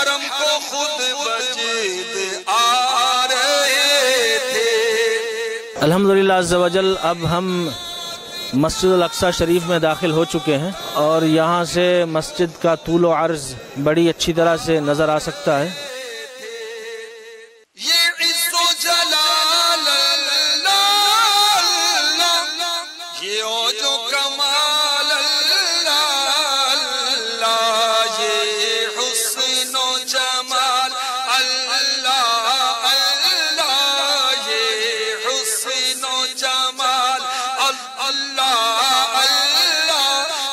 حرم کو خود بجد آ رہے تھے. الحمدللہ عز و جل اب ہم مسجد الاقصی شریف میں داخل ہو چکے ہیں اور یہاں سے مسجد کا طول و عرض بڑی اچھی طرح سے نظر آ سکتا ہے. یہ عز و جلال اللہ، یہ اوج و کمال اللہ، یہ حسن و جمال اللہ، یہ حسن و جمال اللہ،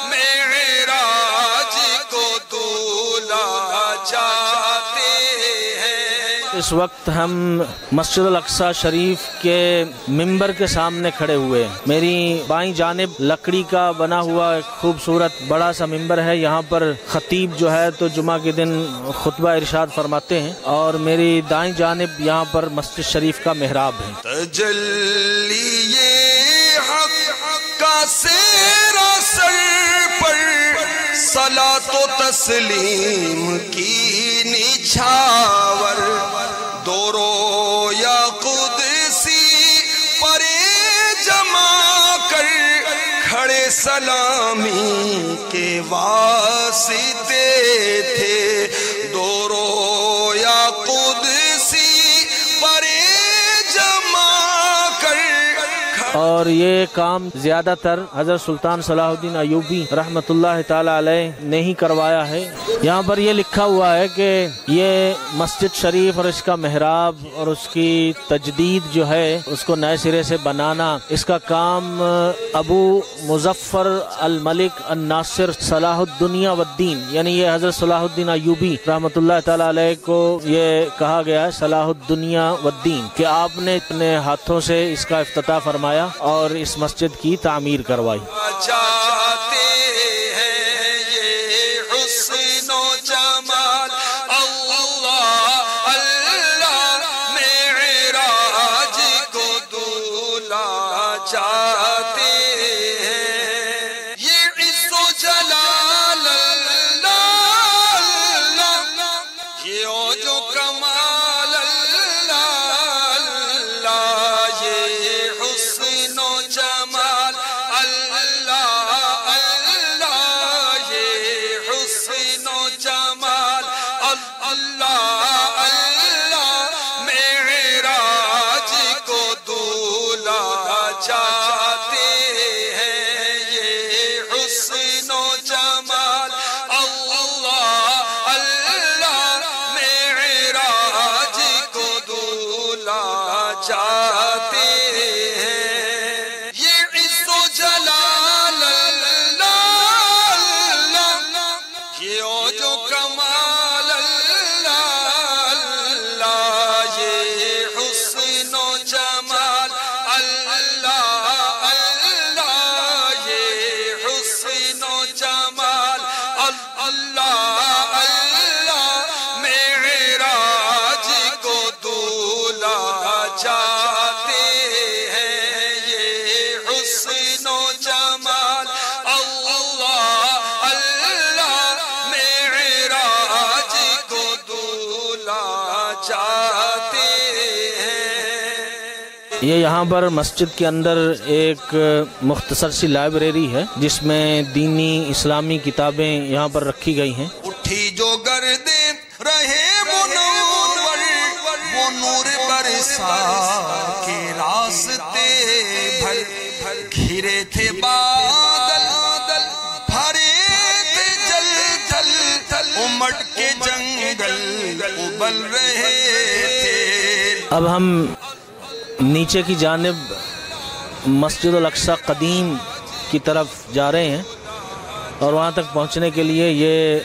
معراج کو دولہا چاہتے ہیں. اس وقت ہم مسجد الاقصی شریف کے ممبر کے سامنے کھڑے ہوئے ہیں. میری بائیں جانب لکڑی کا بنا ہوا ایک خوبصورت بڑا سا ممبر ہے. یہاں پر خطیب جو ہے تو جمعہ کے دن خطبہ ارشاد فرماتے ہیں اور میری دائیں جانب یہاں پر مسجد شریف کا محراب ہے. تجلی حق کا سیرا سر پر صلاۃ و تسلیم کی نچھاور، دورو یا قدسی پرے جمع کر کھڑے سلامی کے واسطے تھے. دورو یا قدسی پرے جمع کر. اور یہ کام زیادہ تر حضرت سلطان صلاح الدین ایوبی رحمۃ اللہ تعالی علیہ نے ہی کروایا ہے. یہاں پر یہ لکھا ہوا ہے کہ یہ مسجد شریف اور اس کا محراب اور اس کی تجدید جو ہے اس کو نئے سرے سے بنانا، اس کا کام ابو مظفر الملک الناصر صلاح الدنیا والدین، یعنی یہ حضرت صلاح الدین ایوبی رحمۃ اللہ تعالی علیہ کو یہ کہا گیا ہے صلاح الدنیا والدین، کہ آپ نے اپنے ہاتھوں سے اس کا افتتاح فرمایا اور اس مسجد کی تعمیر کروائی. چاہتے ہیں یہ حسن و جمال اللہ، معراج کو دولہا چاہتے ہیں. یہ عز و جلال اللہ، یہ اوج و کمال اللہ، یہ حسن و جمال اللہ، یہ حسن و جمال اللہ، معراج کو دولہا چاہتے ہیں. یہ حسن و جمال اللہ، معراج کو دولہا چاہتے ہیں. یہ عز و جلال اللہ، یہ اوج و کمال اللہ، یہ حسن و جمال اللہ، یہ حسن و جمال اللہ، معراج کو دولہا چاہتے ہیں. یہ حسن و جمال اللہ، معراج کو دولہا چاہتے ہیں. یہ یہاں پر مسجد کے اندر ایک مختصر سی لائبریری ہے جس میں دینی اسلامی کتابیں یہاں پر رکھی گئی ہیں. اٹھی جو گردے رہے منور، وہ نور برسا کے راستے بھر، گھرے تھے بادل بھرے تھے جل جل، امٹ کے جنگل ابل رہے تھے. اب ہم نیچے کی جانب مسجد الاقصی قدیم کی طرف جا رہے ہیں اور وہاں تک پہنچنے کے لیے یہ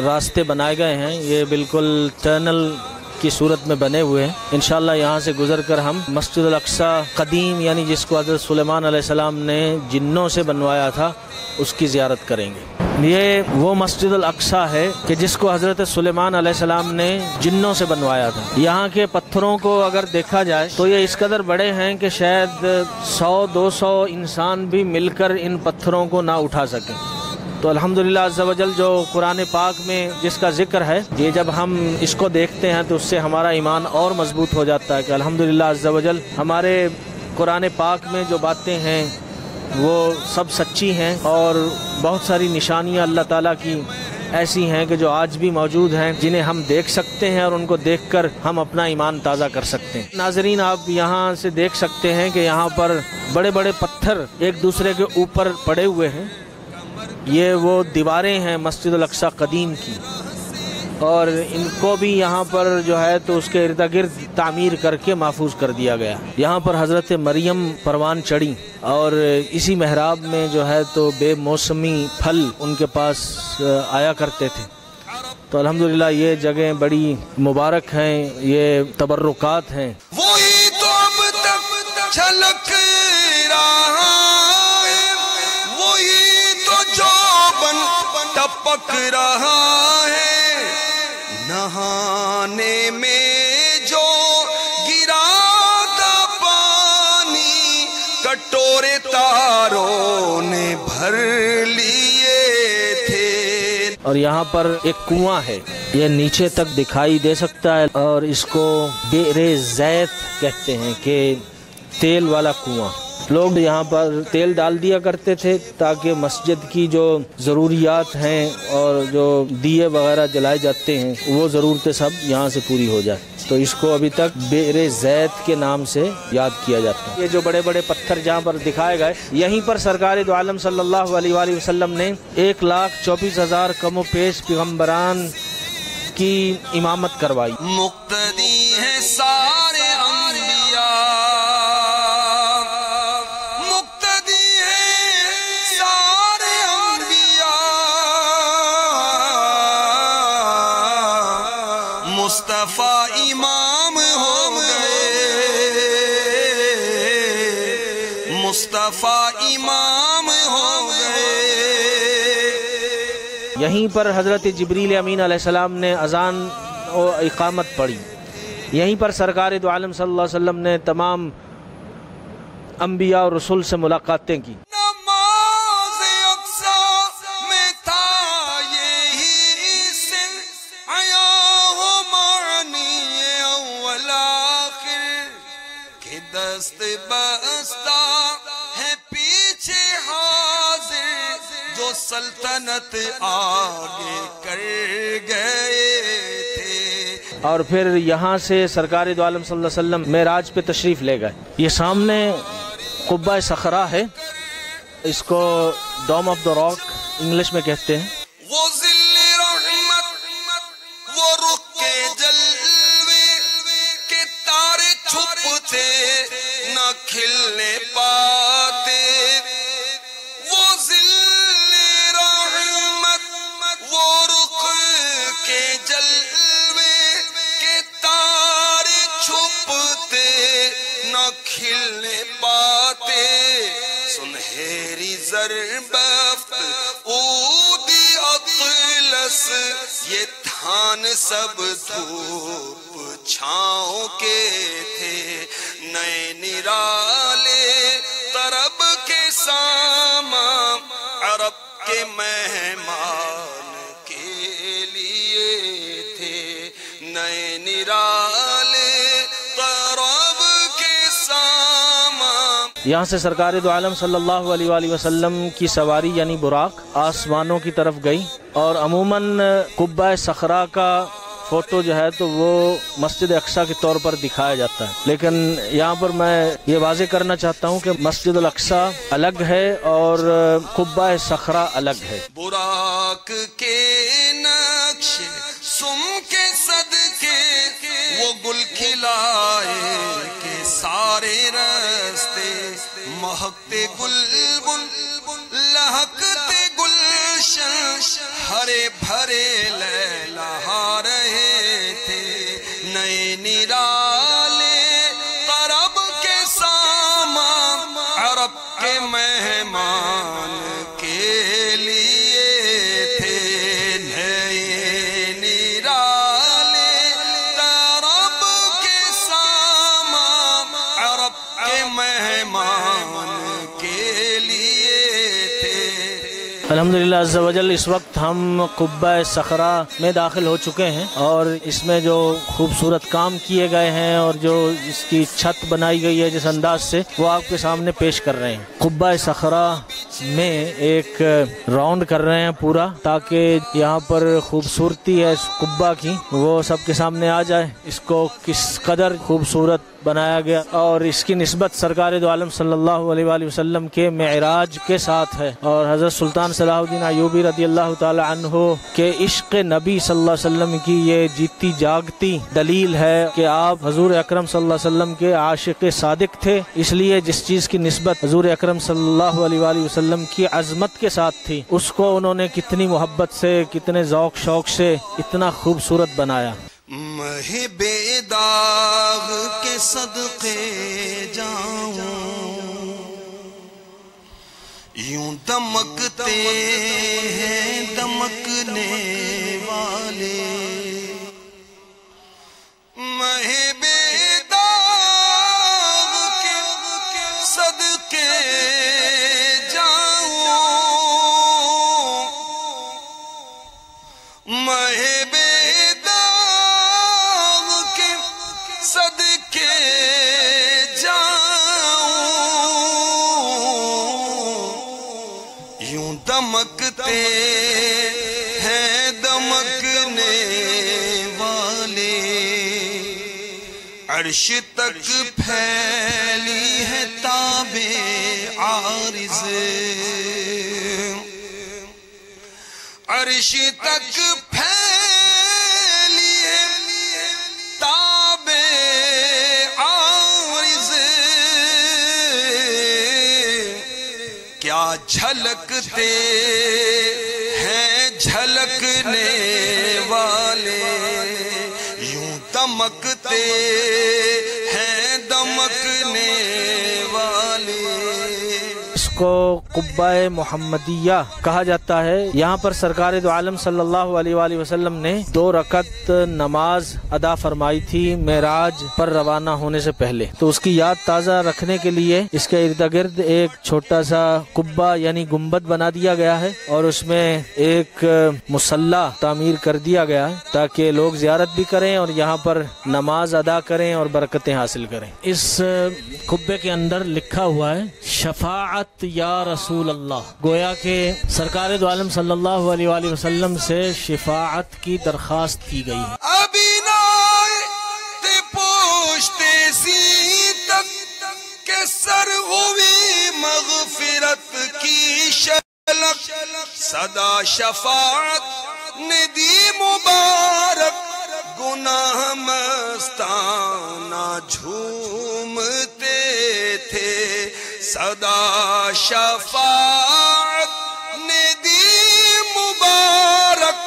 راستے بنائے گئے ہیں. یہ بالکل ٹرنل کی صورت میں بنے ہوئے ہیں. انشاءاللہ یہاں سے گزر کر ہم مسجد الاقصی قدیم یعنی جس کو حضرت سلیمان علیہ السلام نے جنوں سے بنوایا تھا اس کی زیارت کریں گے. یہ وہ مسجد الاقصی ہے کہ جس کو حضرت سلیمان علیہ السلام نے جنوں سے بنوایا تھا. یہاں کے پتھروں کو اگر دیکھا جائے تو یہ اس قدر بڑے ہیں کہ شاید 100-200 انسان بھی مل کر ان پتھروں کو نہ اٹھا سکیں. تو الحمدللہ عز و جل جو قرآن پاک میں جس کا ذکر ہے، یہ جب ہم اس کو دیکھتے ہیں تو اس سے ہمارا ایمان اور مضبوط ہو جاتا ہے کہ الحمدللہ عز و جل ہمارے قرآن پاک میں جو باتیں ہیں وہ سب سچی ہیں، اور بہت ساری نشانیاں اللہ تعالیٰ کی ایسی ہیں کہ جو آج بھی موجود ہیں، جنہیں ہم دیکھ سکتے ہیں اور ان کو دیکھ کر ہم اپنا ایمان تازہ کر سکتے ہیں۔ ناظرین، آپ یہاں سے دیکھ سکتے ہیں کہ یہاں پر بڑے بڑے پتھر ایک دوسرے کے اوپر پڑے ہوئے ہیں۔ یہ وہ دیواریں ہیں مسجد الاقصی قدیم کی، اور ان کو بھی یہاں پر جو ہے تو اس کے ارد گرد تعمیر کر کے محفوظ کر دیا گیا۔ یہاں پر حضرت مریم پروان چڑھی، اور اسی محراب میں جو ہے تو بے موسمی پھل ان کے پاس آیا کرتے تھے۔ تو الحمدللہ یہ جگہیں بڑی مبارک ہیں، یہ تبرکات ہیں۔ وہی تو اب تک چھلک رہا ہے، وہی تو جو بن ٹپک رہا ہے، نہانے میں جو گرا تھا پانی کٹورے تاروں نے بھر لیے تھے۔ اور یہاں پر ایک کنواں ہے، یہ نیچے تک دکھائی دے سکتا ہے، اور اس کو بئر زیت کہتے ہیں کہ تیل والا کنواں۔ لوگ یہاں پر تیل ڈال دیا کرتے تھے تاکہ مسجد کی جو ضروریات ہیں اور جو دیے وغیرہ جلائے جاتے ہیں وہ ضرورتیں سب یہاں سے پوری ہو جائے، تو اس کو ابھی تک بئر زیت کے نام سے یاد کیا جاتا ہے۔ یہ جو بڑے بڑے پتھر جہاں پر دکھائے گئے، یہیں پر سرکار دو عالم صلی اللہ علیہ وآلہ وسلم نے 1,24,000 کم و پیش پیغمبران کی امامت کروائی۔ مقتدی ہیں سارے انبیاء، مصطفیٰ امام ہو گئے، مصطفیٰ امام ہو گئے۔ یہیں پر حضرت جبریل امین علیہ السلام نے اذان و اقامت پڑھی، یہیں پر سرکار دو عالم صلی اللہ علیہ وسلم نے تمام انبیاء اور رسول سے ملاقاتیں کی۔ دست بستہ ہے پیچھے حاضر، جو سلطنت آگے کر گئے تھے۔ اور پھر یہاں سے سرکار دو عالم صلی اللہ علیہ وسلم معراج پہ تشریف لے گئے۔ یہ سامنے قبہ صخرہ ہے، اس کو ڈوم آف دا راک انگلش میں کہتے ہیں۔ وہ ذل رحمت، وہ رخ کے جلوے کے تارے چھپتے نہ کھلنے پاتے، وہ ذل رحمت، وہ رخ کے جلوے کے تارے چھپتے نہ کھلنے پاتے، سنہری زربفت اودی اطلس، یہ تھان سب دھوپ چھاؤں کے تھے، نئے نرالے طرب کے سامان عرب کے مہمان کے لیے تھے، نئے نرالے طرب کے سامان۔ یہاں سے سرکار دو عالم صلی اللہ علیہ وآلہ وسلم کی سواری یعنی براق آسمانوں کی طرف گئی، اور عموماً قبہ صخرہ کا فوٹو جو ہے تو وہ مسجد اقصی کے طور پر دکھایا جاتا ہے، لیکن یہاں پر میں یہ واضح کرنا چاہتا ہوں کہ مسجد الاقصی الگ ہے اور قبہ صخرہ الگ ہے۔ براق کے نقشے سم کے صدقے وہ گل کھلائے کہ سارے رستے مہکتے گلبن لہکتے گلشن، ہرے بھرے لہلا رہے تھے، نئے نرالے طرب کے سامان عرب کے مہمان کے لیے تھے، نئے نرالے طرب کے سامان عرب کے مہمان کے لیے تھے۔ الحمدللہ عز و جل اس وقت ہم قبہ صخرہ میں داخل ہو چکے ہیں اور اس میں جو خوبصورت کام کیے گئے ہیں اور جو اس کی چھت بنائی گئی ہے جس انداز سے وہ آپ کے سامنے پیش کر رہے ہیں. قبہ صخرہ میں ایک راؤنڈ کر رہے ہیں پورا تاکہ یہاں پر خوبصورتی ہے اس قبہ کی وہ سب کے سامنے آ جائے. اس کو کس قدر خوبصورت بنایا گیا اور اس کی نسبت سرکار دو عالم صلی اللہ علیہ وآلہ وسلم کے معراج کے ساتھ ہے اور حضرت سلطان صلاح الدین ایوبی رضی اللہ تعالی عنہ کے عشق نبی صلی اللہ علیہ وسلم کی یہ جیتی جاگتی دلیل ہے کہ آپ حضور اکرم صلی اللہ علیہ وسلم کے عاشق صادق تھے. اس لیے جس چیز کی نسبت حضور اکرم صلی اللہ علیہ وآلہ وسلم کی عظمت کے ساتھ تھی اس کو انہوں نے کتنی محبت سے کتنے ذوق شوق سے اتنا خوبصورت بنایا. مہ بے داغ کے صدقے جاؤں یوں دمکتے ہیں دمکنے والے. مہ بے داغ کے صدقے جاؤں مہ بے صدقے جاؤں یوں دمکتے ہیں دمکنے والے. عرش تک پھیلی ہے تاب عارض عرش تک پھیلی ہے تاب عارض. کیا جھلکتے ہیں جھلکنے والے یوں دمکتے ہیں دمکنے والے. اس کو قبہ محمدیہ کہا جاتا ہے. یہاں پر سرکار دو عالم صلی اللہ علیہ وآلہ وسلم نے 2 رکعت نماز ادا فرمائی تھی معراج پر روانہ ہونے سے پہلے. تو اس کی یاد تازہ رکھنے کے لیے اس کے ارد گرد ایک چھوٹا سا قبہ یعنی گنبد بنا دیا گیا ہے اور اس میں ایک مصلی تعمیر کر دیا گیا ہے تاکہ لوگ زیارت بھی کریں اور یہاں پر نماز ادا کریں اور برکتیں حاصل کریں. اس قبے کے اندر لکھا ہوا ہے شفاعت یا رسول اللہ. گویا کہ سرکار دو عالم صلی اللہ علیہ وآلہ وسلم سے شفاعت کی درخواست کی گئی ہے. ابھی نائے تے پوشتے سی تک کے سر ہوئی مغفرت کی شلق صدا شفاعت نے دی مبارک گناہ مستانہ جھومتے تھے. صدا شفاعت نے دی مبارک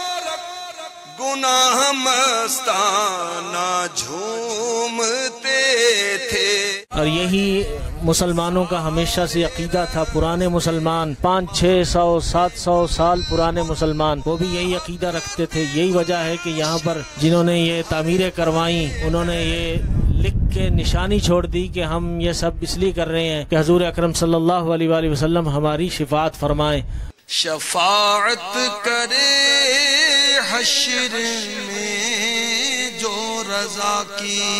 گناہ مستانہ جھومتے تھے. اور یہی مسلمانوں کا ہمیشہ سے عقیدہ تھا. پرانے مسلمان 500 600 700 سال پرانے مسلمان وہ بھی یہی عقیدہ رکھتے تھے. یہی وجہ ہے کہ یہاں پر جنہوں نے یہ تعمیریں کروائیں انہوں نے یہ لکھ کے نشانی چھوڑ دی کہ ہم یہ سب اس لیے کر رہے ہیں کہ حضور اکرم صلی اللہ علیہ وآلہ وسلم ہماری شفاعت فرمائیں. شفاعت کرے حشر میں جو رضا کی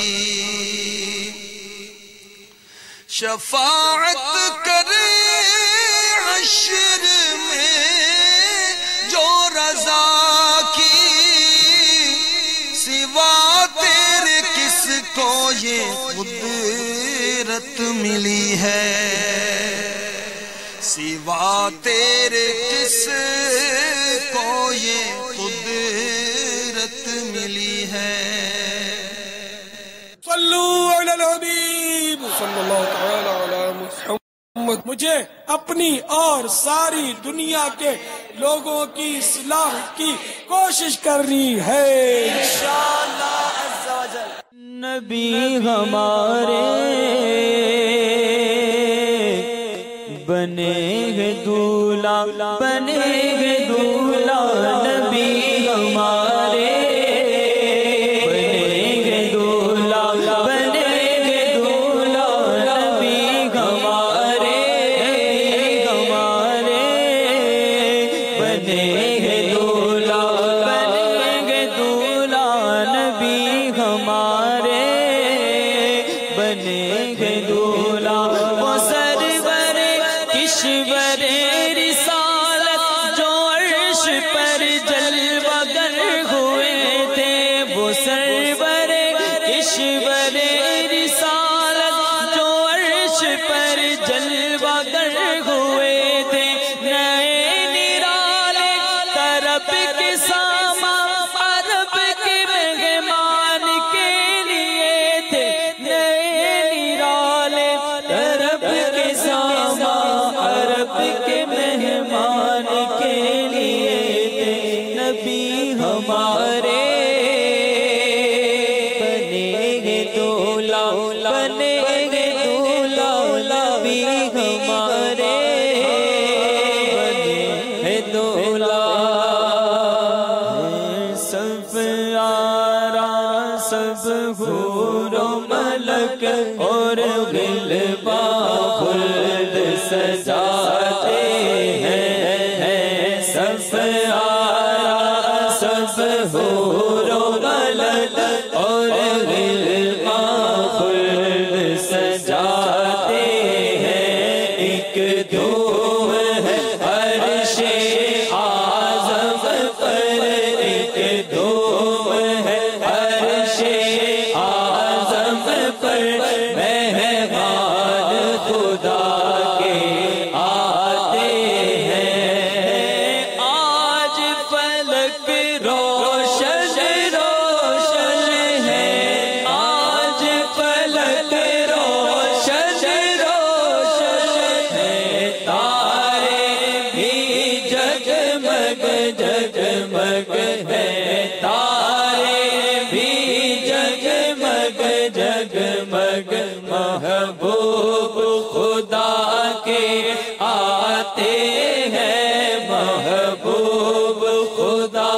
شفاعت کرے حشر میں جو رضا کی. سوا تیرے کس کو یہ قدرت ملی ہے سوا تیرے کس کو یہ قدرت ملی ہے. صلو علی الحبیب صلی اللہ تعالی علی محمد. مجھے اپنی اور ساری دنیا کے لوگوں کی اصلاح کی کوشش کرنی ہے انشاءاللہ عز و جل. نبی ہمارے بنے گے دولہا بنے گے دولہا نبی ہمارے بنے گے دولہا بنے گے دولہا نبی ہمارے ہمارے بنے گے دولہا وہ سرور کشور رسالت جو عرش پر جلوہ گر ہوئے تھے وہ سرور کشور رسالت جو عرش پر جلوہ گر ہوئے تھے نئے نرالے طرب کے ساما عرب کے مہمان کے لیے تھے نئے نرالے طرب کے ساما عرب کے مہمان کے لیے تھے نبی ہمارے بنے گے دولہا بنے گے دولہا نبی ہمارے بنے دولہا سب آرا سب حور و ملک اور غلباں خلد سجاتے ہیں سب آرا سب حور و ملک اور غلباں خلد سجاتے ہیں ایک دھوم ہے عرش اعظم پر ایک دھوم ہے عرش اعظم پر مہمان خدا کے آتے ہیں آج فلک روشن روشن ہے آج فلک روشن روشن ہے تارے بھی جگمگ جگمگ ہے تارے بھی جگمگ جگمگ محبوب خدا کے آتے ہیں محبوب خدا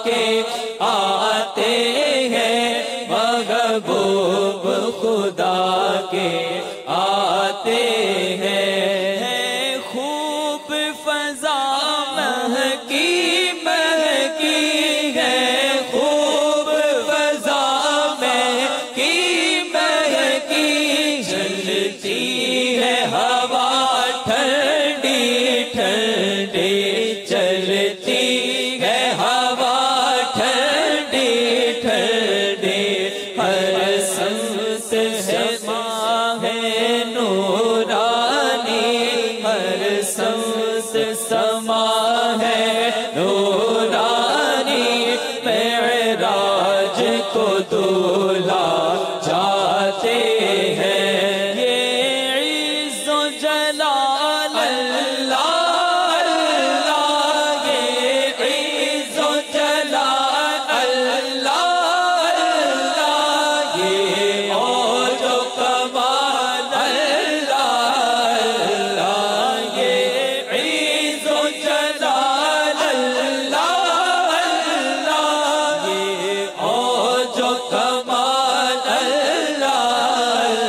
کے آتے ہیں محبوب خدا کے آتے ہیں خوب فضا مہکی مہکی ہے خوب فضا مہکی مہکی چلتی ہے ہوا ٹھنڈی ٹھنڈی چلتی ہے ہوا ٹھنڈی ٹھنڈی ہر سمت سما ہے نورانی ہر سمت سما ہے نورانی معراج کو دولہا جاتے ہیں یہ عز و جلال اللہ اللہ یہ عز و جلال اللہ اللہ یہ اوج و کمال اللہ اللہ یہ عز و جلال اللہ اللہ یہ اوج و کمال اللہ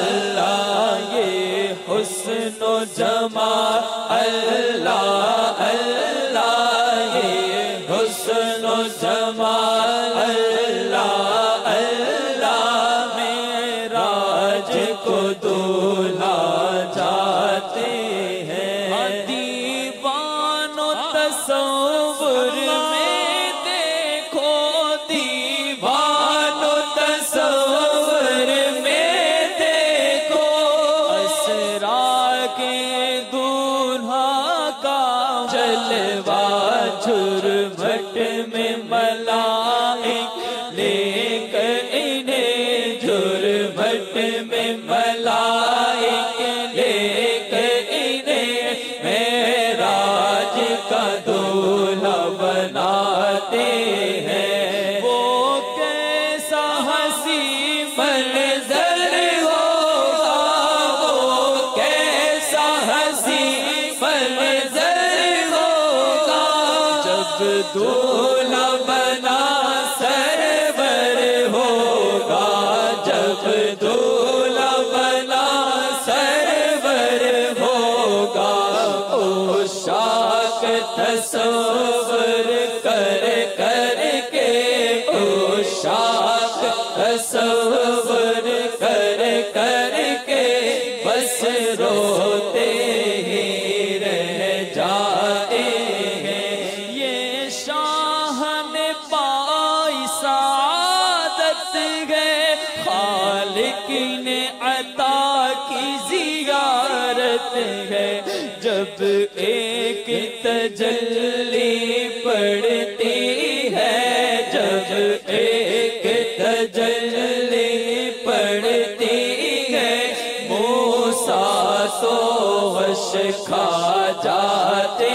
اللہ یہ حسن و جمال اللہ اللہ یہ حسن و جمال اللہ اللہ معراج کو دولہا جاتے ہیں دیوان و تصور میں دیکھو دیوان و تصور میں دیکھو اسرار کے دولہا کا جلوہ جھرمٹ میں ملائک لے کر انہیں جھرمٹ میں ملائک لے کر انہیں معراج کا دولہا بناتے ہیں وہ کیسا حسین منظر ہوگا وہ کیسا حسین منظر ہوگا جب دولہا بنا سرور ہوگا جب دولہا بنا سرور ہوگا عشاق تصور کر کر کے عشاق تصور کر کر کے بس روتے ہی رہ جاتے ہیں. یہ شاہن پائی سعادت ہے، خالق نے عطا کی زیارت ہے. جب ایک تجلی پڑتی ہے، جب ایک تجلی پڑتی ہے، موسیٰ تو غش کھا جاتے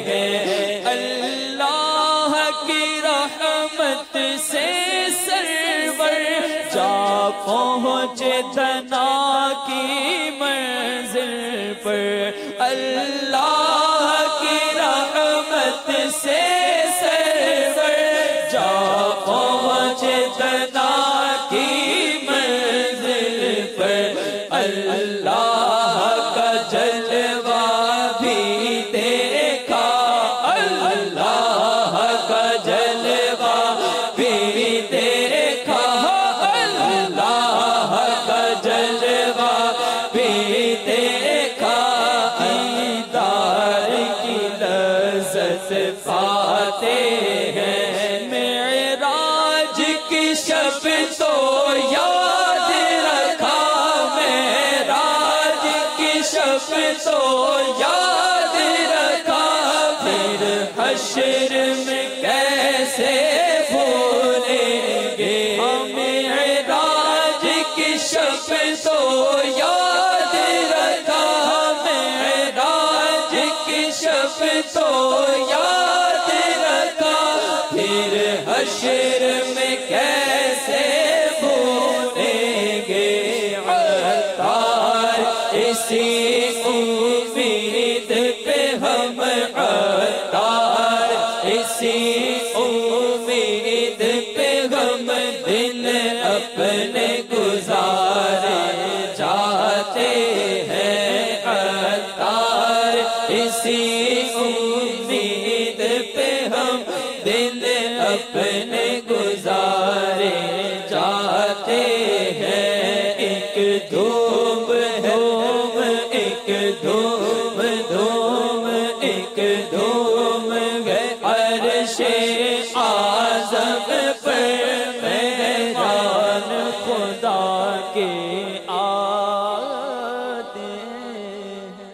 ہیں. اللہ کی رحمت سے سرور جا پہنچے دنا کی منزل پر. اللہ کی رحمت سے سرور جا پہنچے دنا کی منزل پر. اللہ کا جلوہ بھی دیکھا، اللہ کا جلوہ بھی دیکھا، اللہ کا جلوہ بھی دیکھا. دیدار کی لذت پاتے ہیں. معراج کی شب تو یاد رکھا، معراج کی شب تو یاد رکھا. پھر حشر میں کیسے بھولیں گے، معراج کی شب تو یاد رکھا، معراج کی شب تو یاد رکھا. پھر حشر میں کیسے بھولیں گے. عطار اسی امید پہ ہم، عطار اسی امید پہ ہم دن اپنے گزارے جاتے ہیں. عطار اسی امید پہ ہم دن اپنے گزارے جاتے ہیں. ایک دھوم دھوم، ایک دھوم دھوم، ایک دھوم ہے عرش اعظم پر مہمان خدا کے آتے ہیں.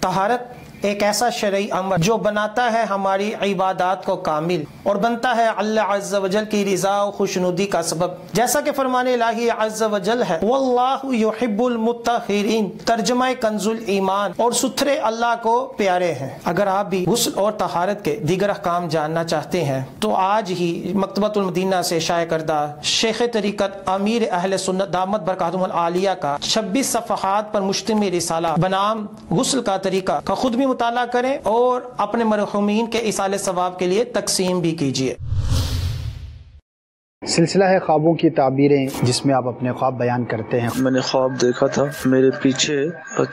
طہارت ایک ایسا شرعی امر جو بناتا ہے ہماری عبادات کو کامل اور بنتا ہے اللہ عز و جل کی رضا و خوشنودی کا سبب. جیسا کہ فرمان الہی عز و جل ہے، واللہ یحب المطہرین، ترجمہ کنز الایمان، اور ستھرے اللہ کو پیارے ہیں. اگر آپ بھی غسل اور طہارت کے دیگر احکام جاننا چاہتے ہیں تو آج ہی مکتبۃ المدینہ سے شائع کردہ شیخ طریقت امیر اہل سنت دامت برکاتہم العالیہ کا 26 صفحات پر مشتمل رسالہ بنام غسل کا طریقہ کا خود بھی مطالعہ کریں اور اپنے مرحومین کے ایصال ثواب کے لیے تقسیم بھی کیجیے. سلسلہ ہے خوابوں کی تعبیریں، جس میں آپ اپنے خواب بیان کرتے ہیں. میں نے خواب دیکھا تھا میرے پیچھے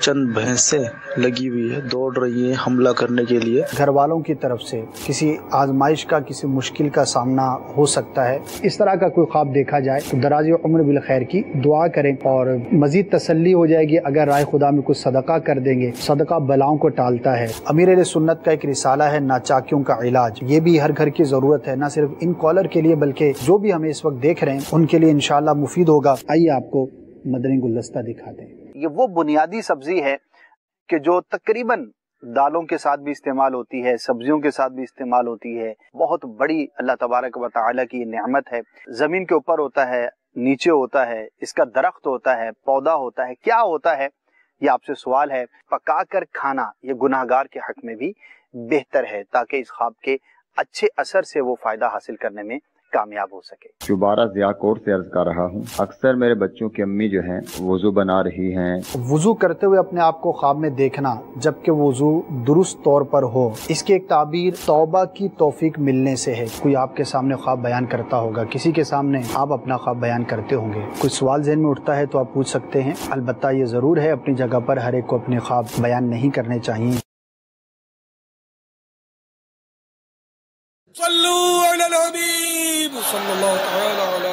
چند بھینسیں لگی ہوئی ہے، دوڑ رہی ہیں حملہ کرنے کے لیے. گھر والوں کی طرف سے کسی آزمائش کا، کسی مشکل کا سامنا ہو سکتا ہے. اس طرح کا کوئی خواب دیکھا جائے تو دراز عمر بالخیر کی دعا کریں اور مزید تسلی ہو جائے گی. اگر رائے خدا میں کچھ صدقہ کر دیں گے، صدقہ بلاؤں کو ٹالتا ہے. امیر اہل سنت کا ایک رسالہ ہے ناچاکیوں کا علاج، یہ بھی ہر گھر کی ضرورت ہے، نہ صرف ان کالر کے لیے بلکہ جو بھی ہمیں اس وقت دیکھ رہے ہیں ان کے لیے انشاءاللہ مفید ہوگا. آئیے آپ کو مدنی گلدستہ دکھاتے ہیں. یہ وہ بنیادی سبزی ہے کہ جو تقریباً دالوں کے ساتھ بھی استعمال ہوتی ہے، سبزیوں کے ساتھ بھی استعمال ہوتی ہے. بہت بڑی اللہ تبارک و تعالی کی نعمت ہے. زمین کے اوپر ہوتا ہے، نیچے ہوتا ہے، اس کا درخت ہوتا ہے، پودا ہوتا ہے. کیا ہوتا ہے یہ آپ سے سوال ہے. پکا کر کھانا یہ گناہگار کے حق میں بھی بہتر ہے تاکہ اس خواب کے اچھے اثر سے وہ فائدہ حاصل کرنے میں کامیاب ہو سکے. دوبارہ ضیاء کور سے عرض کر رہا ہوں، اکثر میرے بچوں کی امی جو ہیں وضو بنا رہی ہیں. وضو کرتے ہوئے اپنے آپ کو خواب میں دیکھنا جبکہ وضو درست طور پر ہو، اس کی ایک تعبیر توبہ کی توفیق ملنے سے ہے. کوئی آپ کے سامنے خواب بیان کرتا ہوگا، کسی کے سامنے آپ اپنا خواب بیان کرتے ہوں گے، کوئی سوال ذہن میں اٹھتا ہے تو آپ پوچھ سکتے ہیں. البتہ یہ ضرور ہے اپنی جگہ پر ہر ایک کو اپنے خواب بیان نہیں کرنے چاہیے. صلو علی الحبیب صلی اللہ تعالی علی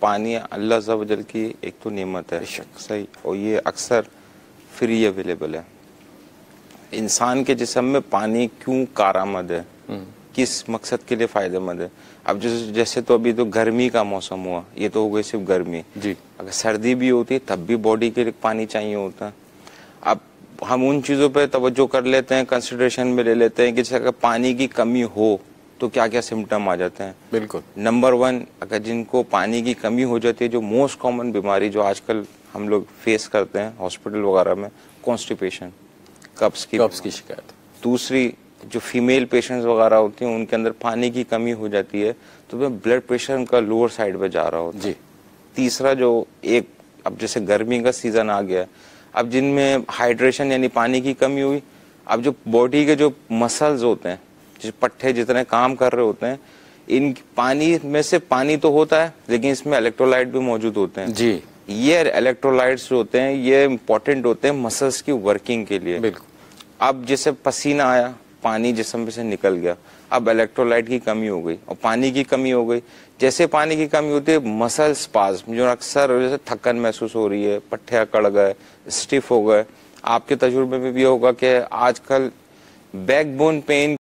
پانی اللہ عز و جل کی ایک تو نعمت ہے صحیح، اور یہ اکثر فری اویلیبل ہے. انسان کے جسم میں پانی کیوں کارآمد ہے، کس مقصد کے لیے فائدہ مند ہے؟ اب جیسے تو ابھی تو گرمی کا موسم ہوا، یہ تو ہو گئی صرف گرمی جی، اگر سردی بھی ہوتی ہے تب بھی باڈی کے لیے پانی چاہیے ہوتا ہے. اب ہم ان چیزوں پہ توجہ کر لیتے ہیں، کنسیڈریشن میں لے لیتے ہیں کہ جیسے اگر پانی کی کمی ہو تو کیا کیا سمٹم آ جاتے ہیں. بالکل نمبر 1 اگر جن کو پانی کی کمی ہو جاتی ہے، جو موسٹ کامن بیماری جو آج کل ہم لوگ فیس کرتے ہیں ہاسپٹل وغیرہ میں، کانسٹیپیشن، قبض کی شکایت. دوسری جو فیمیل پیشنٹس وغیرہ ہوتی ہیں ان کے اندر پانی کی کمی ہو جاتی ہے تو بلڈ پریشر ان کا لوور سائڈ پہ جا رہا ہوتا ہے. تیسرا جو ایک اب جیسے گرمی کا سیزن آ گیا، اب جن میں ہائیڈریشن یعنی پانی کی کمی ہوئی، اب جو باڈی کے جو مسلز ہوتے ہیں، جو پٹھے جتنے کام کر رہے ہوتے ہیں، ان پانی میں سے پانی تو ہوتا ہے لیکن اس میں الیکٹرولائٹ بھی موجود ہوتے ہیں جی. یہ الیکٹرولائٹس جو ہوتے ہیں یہ امپورٹنٹ ہوتے ہیں مسلس کی ورکنگ کے لیے. بالکل اب جیسے پسینہ آیا، پانی جسم میں سے نکل گیا، اب الیکٹرولائٹ کی کمی ہو گئی اور پانی کی کمی ہو گئی. جیسے پانی کی کمی ہوتی ہے مسل اسپازم، جو اکثر جیسے تھکن محسوس ہو رہی ہے، پٹھے اکڑ گئے، اسٹف ہو گئے. آپ کے تجربے میں بھی ہوگا کہ آج کل بیک بون پین